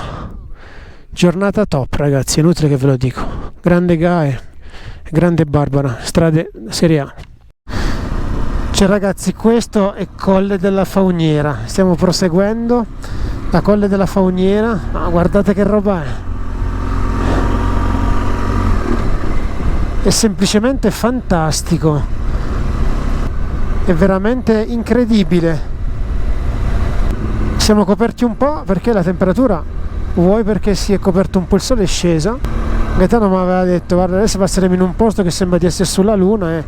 Giornata top ragazzi, è inutile che ve lo dico. Grande Gae, grande Barbara, strade Serie A. Cioè ragazzi, questo è Colle della Fauniera, stiamo proseguendo la Colle della Fauniera, ma guardate che roba è semplicemente fantastico, è veramente incredibile. Siamo coperti un po' perché la temperatura, vuoi perché si è coperto un po', il sole è sceso. Gaetano mi aveva detto guarda adesso passeremo in un posto che sembra di essere sulla luna e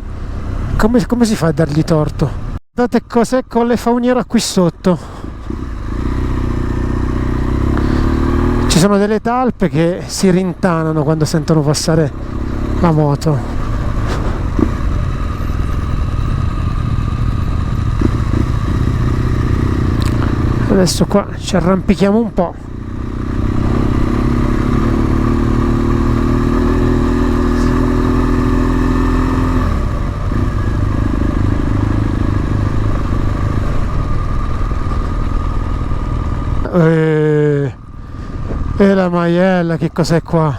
come si fa a dargli torto? Guardate cos'è Colle Fauniera qui sotto. Ci sono delle talpe che si rintanano quando sentono passare la moto. Adesso qua ci arrampichiamo un po'. E la Maiella, che cos'è qua?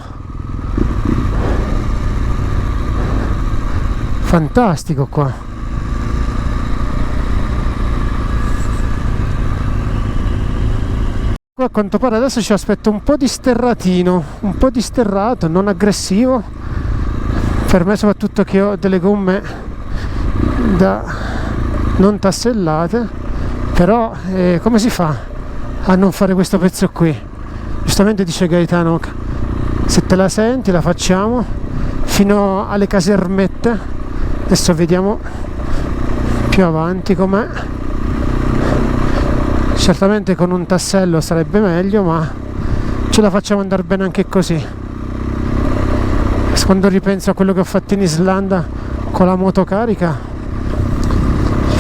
Fantastico qua. Qua a quanto pare adesso ci aspetta un po' di sterratino, un po' di sterrato, non aggressivo, per me soprattutto che ho delle gomme da non tassellate, però come si fa a non fare questo pezzo qui? Giustamente dice Gaetano, se te la senti la facciamo fino alle casermette, adesso vediamo più avanti com'è. Certamente con un tassello sarebbe meglio, ma ce la facciamo andare bene anche così. Quando ripenso a quello che ho fatto in Islanda con la motocarica,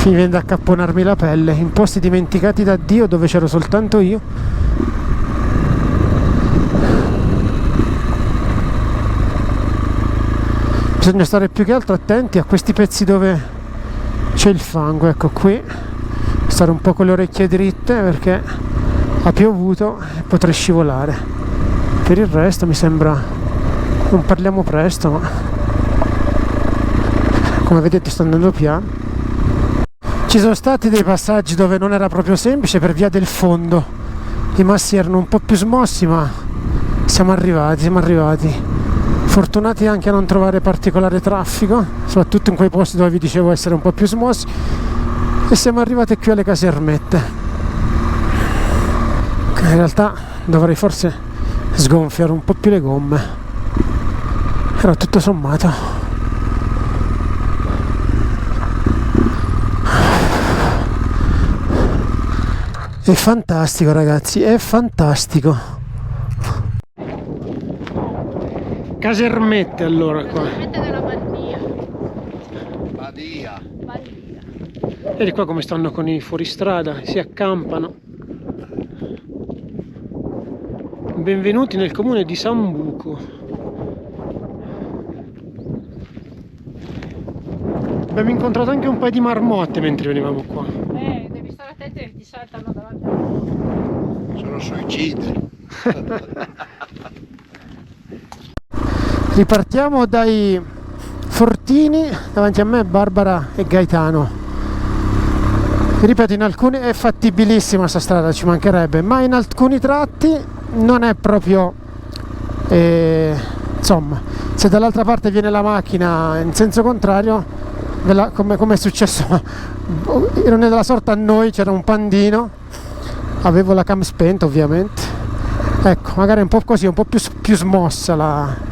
mi viene da accapponarmi la pelle, in posti dimenticati da Dio dove c'ero soltanto io. Bisogna stare più che altro attenti a questi pezzi dove c'è il fango, ecco qui, stare un po' con le orecchie dritte perché ha piovuto e potrei scivolare. Per il resto mi sembra, non parliamo presto, ma come vedete sto andando piano. Ci sono stati dei passaggi dove non era proprio semplice per via del fondo, i massi erano un po' più smossi, ma siamo arrivati. Fortunati anche a non trovare particolare traffico, soprattutto in quei posti dove vi dicevo essere un po' più smossi, e siamo arrivati qui alle casermette. In realtà dovrei forse sgonfiare un po' più le gomme, però tutto sommato è fantastico, ragazzi, è fantastico. Casermette allora qua. Casermette della Badia. Vedi qua come stanno con i fuoristrada, si accampano. Benvenuti nel comune di Sambuco. Abbiamo incontrato anche un paio di marmotte mentre venivamo qua. Devi stare attento che ti saltano davanti. Sono suicide. Ripartiamo dai fortini, davanti a me Barbara e Gaetano. Vi ripeto, in alcuni è fattibilissima questa strada, ci mancherebbe, ma in alcuni tratti non è proprio insomma, se dall'altra parte viene la macchina in senso contrario, come è successo ironia della sorte a noi, c'era un pandino, avevo la cam spenta ovviamente, ecco, magari un po' così, un po' più smossa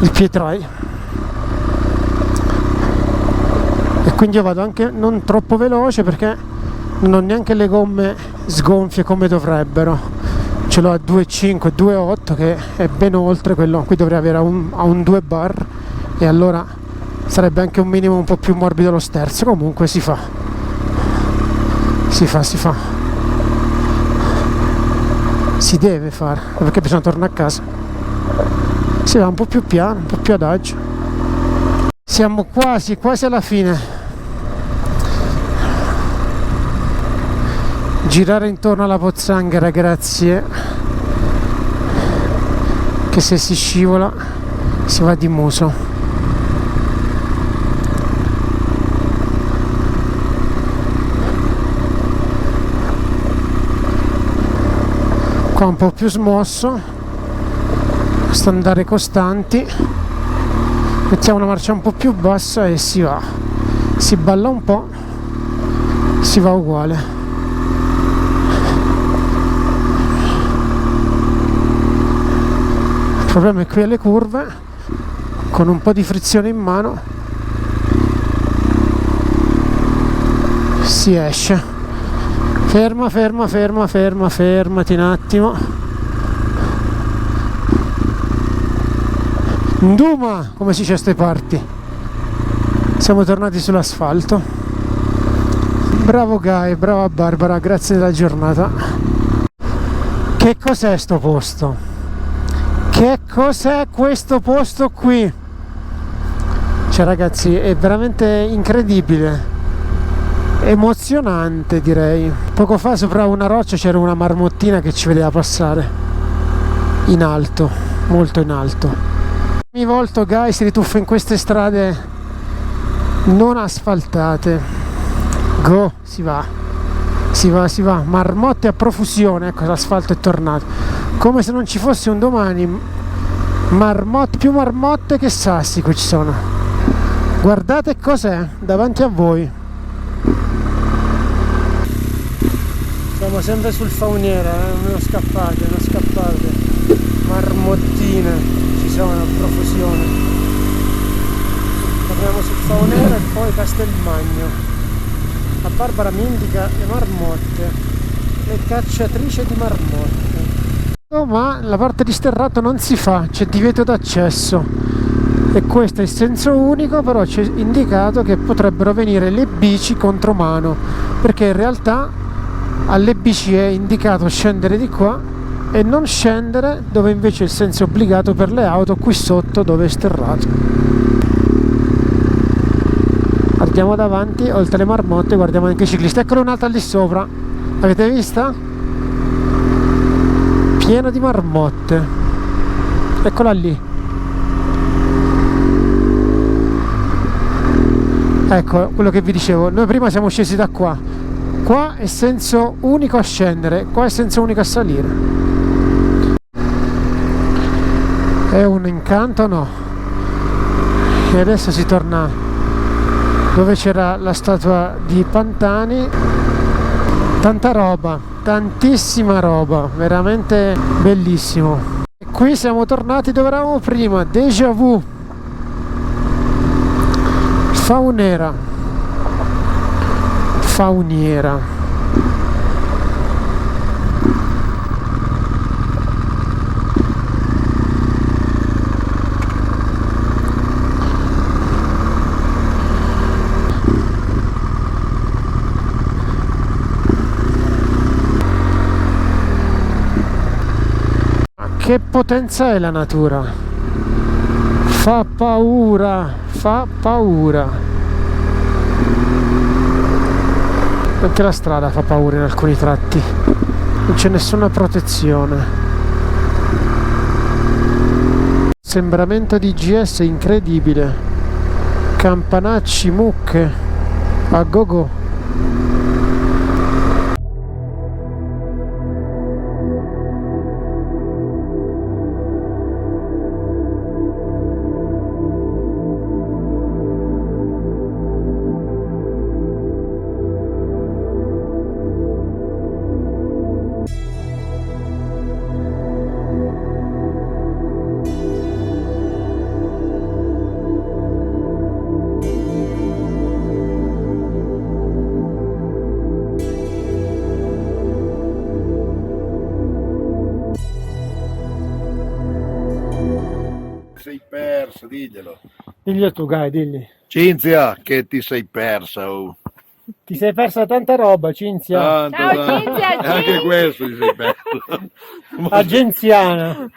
il pietraio, e quindi io vado anche non troppo veloce perché non ho neanche le gomme sgonfie come dovrebbero, ce l'ho a 2,5, 2,8 che è ben oltre quello a cui dovrei avere a un 2 bar, e allora sarebbe anche un minimo un po' più morbido lo sterzo. Comunque si fa, si deve fare perché bisogna tornare a casa, si va un po' più piano, un po' più adagio. Siamo quasi alla fine. Girare intorno alla pozzanghera, grazie, che se si scivola si va di muso. Qua un po' più smosso, basta andare costanti, mettiamo una marcia un po' più bassa e si va, si balla un po', si va uguale. Il problema è qui alle curve, con un po' di frizione in mano si esce. Fermati un attimo. Nduma, come si dice a ste parti. Siamo tornati sull'asfalto. Bravo Guy, brava Barbara, grazie della giornata. Che cos'è sto posto? Che cos'è questo posto qui? Cioè ragazzi, è veramente incredibile, emozionante direi. Poco fa sopra una roccia c'era una marmottina che ci vedeva passare in alto, molto in alto. Ogni volta Guy si rituffa in queste strade non asfaltate. Go, si va. Si va, marmotte a profusione, ecco l'asfalto è tornato. Come se non ci fosse un domani, più marmotte che sassi qui ci sono. Guardate cos'è davanti a voi. Siamo sempre sul Fauniera, non scappate. Marmottine ci sono a profusione. Torniamo sul Fauniera e poi Castelmagno. La Barbara mi indica le marmotte, le cacciatrici di marmotte. Ma la parte di sterrato non si fa, c'è divieto d'accesso. E questo è il senso unico, però c'è indicato che potrebbero venire le bici contromano, perché in realtà alle bici è indicato scendere di qua e non scendere dove invece è il senso obbligato per le auto qui sotto dove è sterrato. Guardiamo davanti, oltre le marmotte guardiamo anche i ciclisti. Eccolo un'altra lì sopra, avete vista? Pieno di marmotte, eccola lì. Ecco quello che vi dicevo, noi prima siamo scesi da qua è senso unico a scendere, qua è senso unico a salire. È un incanto, no? E adesso si torna dove c'era la statua di Pantani. Tanta roba, tantissima roba, veramente bellissimo. E qui siamo tornati dove eravamo prima, déjà vu. Fauniera. Che potenza è la natura, fa paura. Anche la strada fa paura in alcuni tratti, non c'è nessuna protezione. Sembramento di GS incredibile, campanacci, mucche, a go. Sei persa, diglielo. Diglielo tu, Gai, digli. Cinzia, che ti sei persa, oh. Ti sei persa tanta roba, Cinzia. Ciao, Cinzia, Anche questo ti sei perso. Agenziana.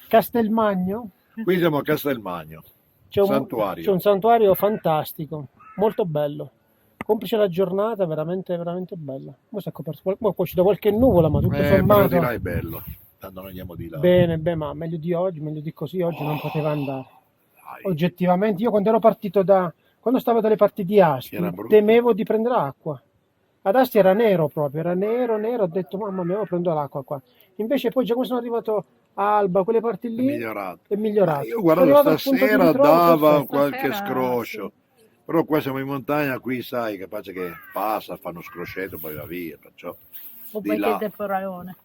Castelmagno. Qui siamo a Castelmagno, santuario. C'è un santuario fantastico, molto bello. Complice la giornata, veramente bella. Ora si è coperto, qua c'è da qualche nuvola, ma tutto sommato. Però di là è bello, tanto noi andiamo di là. Bene, ma meglio di oggi, meglio di così, oggi non poteva andare. Oggettivamente, io quando stavo dalle parti di Asti, temevo di prendere acqua. Ad Asti era nero proprio, era nero, ho detto mamma mia, prendo l'acqua qua. Invece poi già quando sono arrivato a Alba, quelle parti lì, è migliorato. Io guardo stasera dava qualche scroscio. Sì. Però qua siamo in montagna, qui sai, capace che passa, fanno scroscetto, poi va via, perciò di là. Temporalone.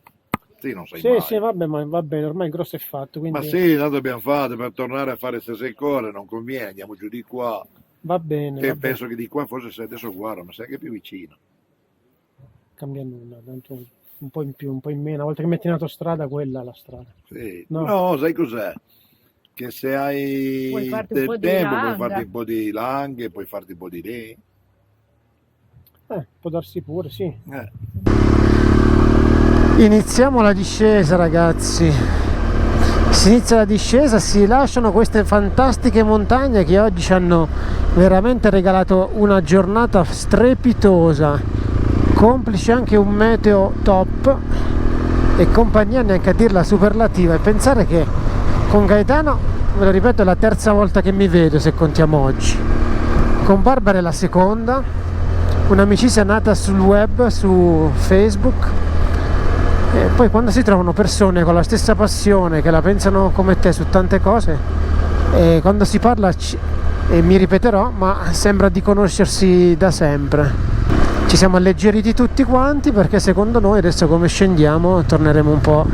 Sì, non sai mai. Sì, vabbè, ma va bene, ormai il grosso è fatto. Quindi... Ma sì, tanto abbiamo fatto, per tornare a fare queste 6 cose non conviene, andiamo giù di qua. Va bene. Che penso che di qua forse sei adesso guarda, ma sai che è più vicino. Cambia nulla, tanto un po' in più, un po' in meno. Una volta che metti in autostrada, quella è la strada. Sì. No, sai cos'è? Che se hai del tempo puoi farti un po' di langhe, puoi farti un po' di lì. Può darsi pure, sì. Iniziamo la discesa, ragazzi. Si inizia la discesa, si lasciano queste fantastiche montagne che oggi ci hanno veramente regalato una giornata strepitosa, complice anche un meteo top e compagnia neanche a dirla superlativa. E pensare che con Gaetano, ve lo ripeto, è la terza volta che mi vedo se contiamo oggi, con Barbara è la seconda, un'amicizia nata sul web, su Facebook, e poi quando si trovano persone con la stessa passione, che la pensano come te su tante cose, e quando si parla, e mi ripeterò, ma sembra di conoscersi da sempre. Ci siamo alleggeriti tutti quanti, perché secondo noi adesso come scendiamo torneremo un po'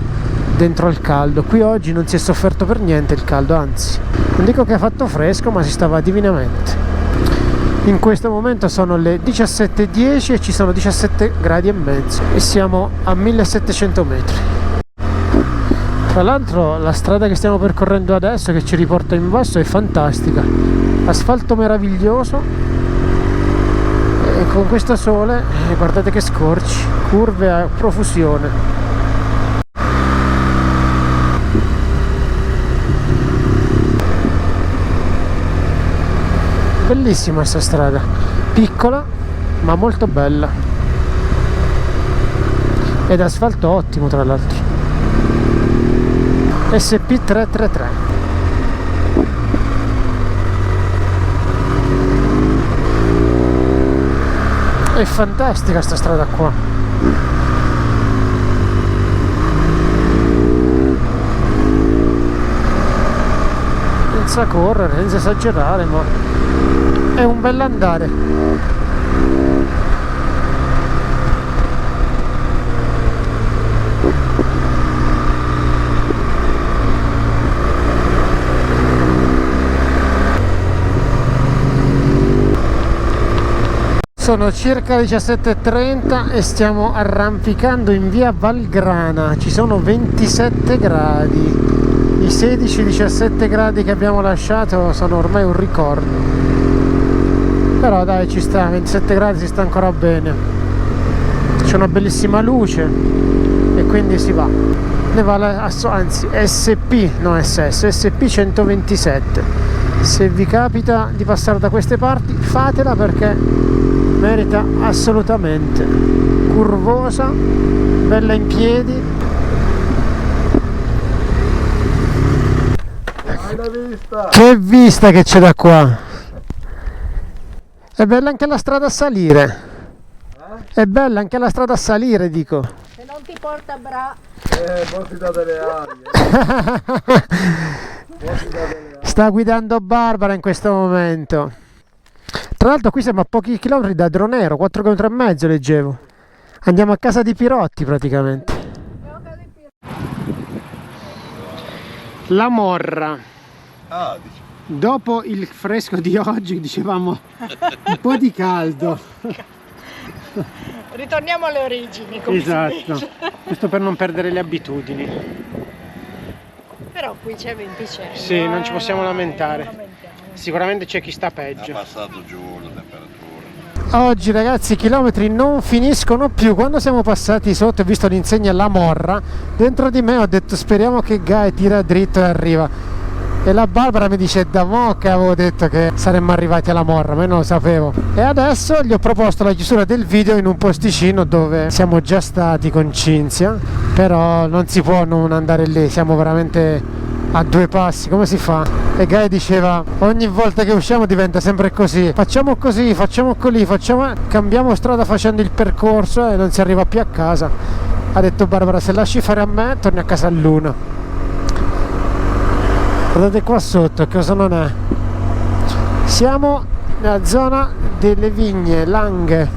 dentro al caldo. Qui oggi non si è sofferto per niente il caldo, anzi, non dico che ha fatto fresco, ma si stava divinamente. In questo momento sono le 17:10 e ci sono 17 gradi e mezzo e siamo a 1700 metri. Tra l'altro la strada che stiamo percorrendo adesso, che ci riporta in basso, è fantastica. Asfalto meraviglioso, e con questo sole guardate che scorci, curve a profusione. Bellissima questa strada, piccola ma molto bella, ed asfalto ottimo tra l'altro. SP333. È fantastica sta strada qua. Senza correre, senza esagerare, ma è un bell'andare. Sono circa le 17:30 e stiamo arrampicando in via Valgrana. Ci sono 27 gradi. I 16-17 gradi che abbiamo lasciato sono ormai un ricordo. Però dai, ci sta, 27 gradi si sta ancora bene. C'è una bellissima luce e quindi si va. Ne va anzi SP, no SS, SP 127. Se vi capita di passare da queste parti, fatela, perché merita assolutamente. Curvosa, bella in piedi. Hai la vista? Che vista che c'è da qua! È bella anche la strada a salire. È bella anche la strada a salire, dico. Se non ti porta Porti da delle arie. Porti da delle arie. Sta guidando Barbara in questo momento. Tra l'altro qui siamo a pochi chilometri da Dronero, 4,5 km leggevo. Andiamo a casa di Pirotti praticamente. La Morra. Dopo il fresco di oggi, dicevamo un po' di caldo. Ritorniamo alle origini, come Esatto, questo per non perdere le abitudini. Però qui c'è venticello. Sì, non ci possiamo lamentare. Sicuramente c'è chi sta peggio. Ha passato giù la temperatura. Oggi ragazzi i chilometri non finiscono più. Quando siamo passati sotto e ho visto l'insegna La Morra, dentro di me ho detto speriamo che Guy tira dritto e arriva. E la Barbara mi dice da mo' che avevo detto che saremmo arrivati alla Morra, ma io non lo sapevo. E adesso gli ho proposto la chiusura del video in un posticino dove siamo già stati con Cinzia, però non si può non andare lì, siamo veramente a due passi, come si fa? E Guy diceva ogni volta che usciamo diventa sempre così, facciamo così, facciamo così, cambiamo strada facendo il percorso e non si arriva più a casa. Ha detto Barbara, se lasci fare a me torni a casa all'1. Guardate qua sotto, cosa non è? Siamo nella zona delle vigne Langhe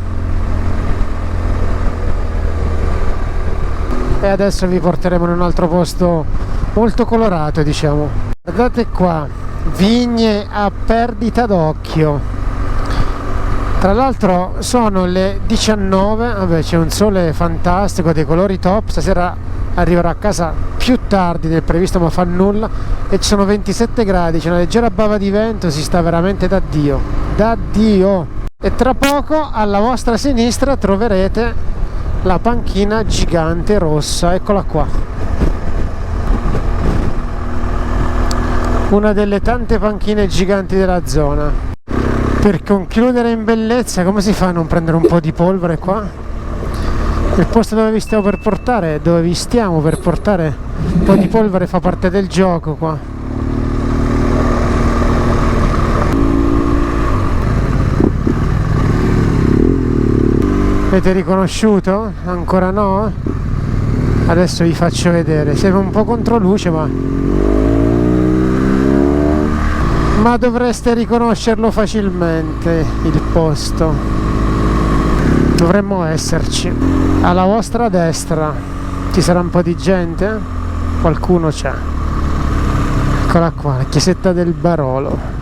e adesso vi porteremo in un altro posto molto colorato, diciamo. Guardate qua, vigne a perdita d'occhio. Tra l'altro sono le 19, vabbè, c'è un sole fantastico, dei colori top. Stasera arriverò a casa più tardi del previsto, ma fa nulla, e ci sono 27 gradi, c'è una leggera bava di vento, si sta veramente da Dio, da Dio. E tra poco alla vostra sinistra troverete la panchina gigante rossa, eccola qua, una delle tante panchine giganti della zona. Per concludere in bellezza, come si fa a non prendere un po' di polvere qua? Il posto dove vi stiamo per portare, un po' di polvere fa parte del gioco qua. Avete riconosciuto? Ancora no? Adesso vi faccio vedere. Siamo un po' contro luce, ma dovreste riconoscerlo facilmente il posto. Dovremmo esserci. Alla vostra destra ci sarà un po' di gente? Qualcuno c'è. Eccola qua, la chiesetta del Barolo.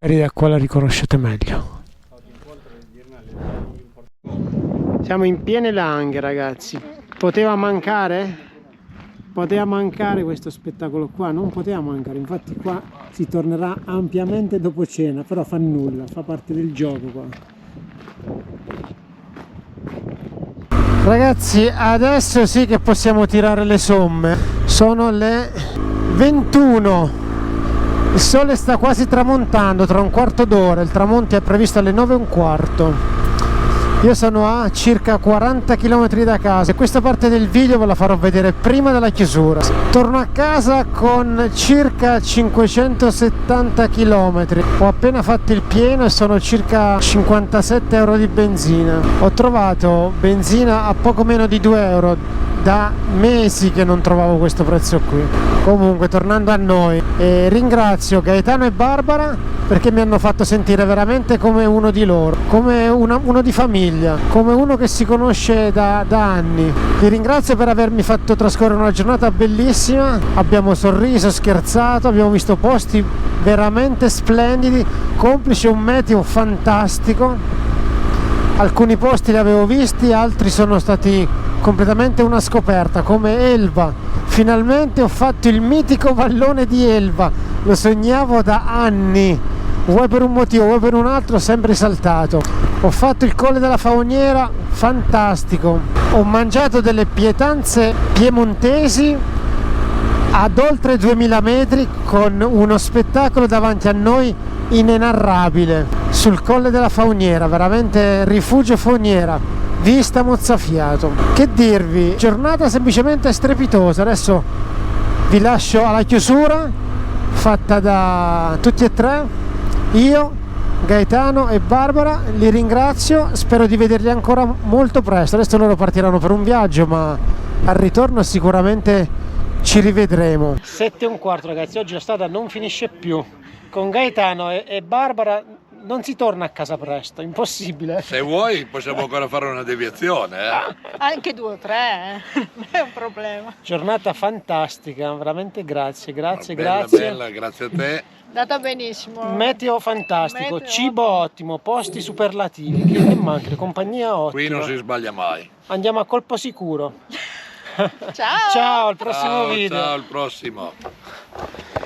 E da qua la riconoscete meglio. Siamo in piene Langhe, ragazzi. Poteva mancare? Poteva mancare questo spettacolo qua, non poteva mancare, infatti qua si tornerà ampiamente dopo cena, però fa nulla, fa parte del gioco qua. Ragazzi, adesso sì che possiamo tirare le somme. Sono le 21. Il sole sta quasi tramontando, tra un quarto d'ora, il tramonto è previsto alle 9:15. Io sono a circa 40 km da casa e questa parte del video ve la farò vedere prima della chiusura. Torno a casa con circa 570 km. Ho appena fatto il pieno e sono circa 57 euro di benzina. Ho trovato benzina a poco meno di 2 euro. Da mesi che non trovavo questo prezzo qui. Comunque, tornando a noi, ringrazio Gaetano e Barbara perché mi hanno fatto sentire veramente come uno di loro, come uno di famiglia, come uno che si conosce da anni. Vi ringrazio per avermi fatto trascorrere una giornata bellissima. Abbiamo sorriso, scherzato, abbiamo visto posti veramente splendidi, complice un meteo fantastico. Alcuni posti li avevo visti, altri sono stati completamente una scoperta, come Elva. Finalmente ho fatto il mitico vallone di Elva, lo sognavo da anni, vuoi per un motivo, vuoi per un altro, sempre saltato. Ho fatto il Colle della Fauniera, fantastico. Ho mangiato delle pietanze piemontesi ad oltre 2000 metri con uno spettacolo davanti a noi inenarrabile sul Colle della Fauniera, veramente rifugio fauniera. Vista mozzafiato. Che dirvi, giornata semplicemente strepitosa. Adesso vi lascio alla chiusura fatta da tutti e tre, io, Gaetano e Barbara. Li ringrazio, spero di vederli ancora molto presto. Adesso loro partiranno per un viaggio, ma al ritorno sicuramente ci rivedremo. 7:15 ragazzi, oggi la strada non finisce più. Con Gaetano e Barbara non si torna a casa presto, impossibile. Se vuoi possiamo ancora fare una deviazione, Anche 2 o 3, non è un problema. Giornata fantastica, veramente grazie. Bella, grazie a te. Andata benissimo. Meteo fantastico, cibo ottimo, posti superlativi, che manca, compagnia ottima. Qui non si sbaglia mai. Andiamo a colpo sicuro. Ciao! Ciao, al prossimo video. Ciao, al prossimo.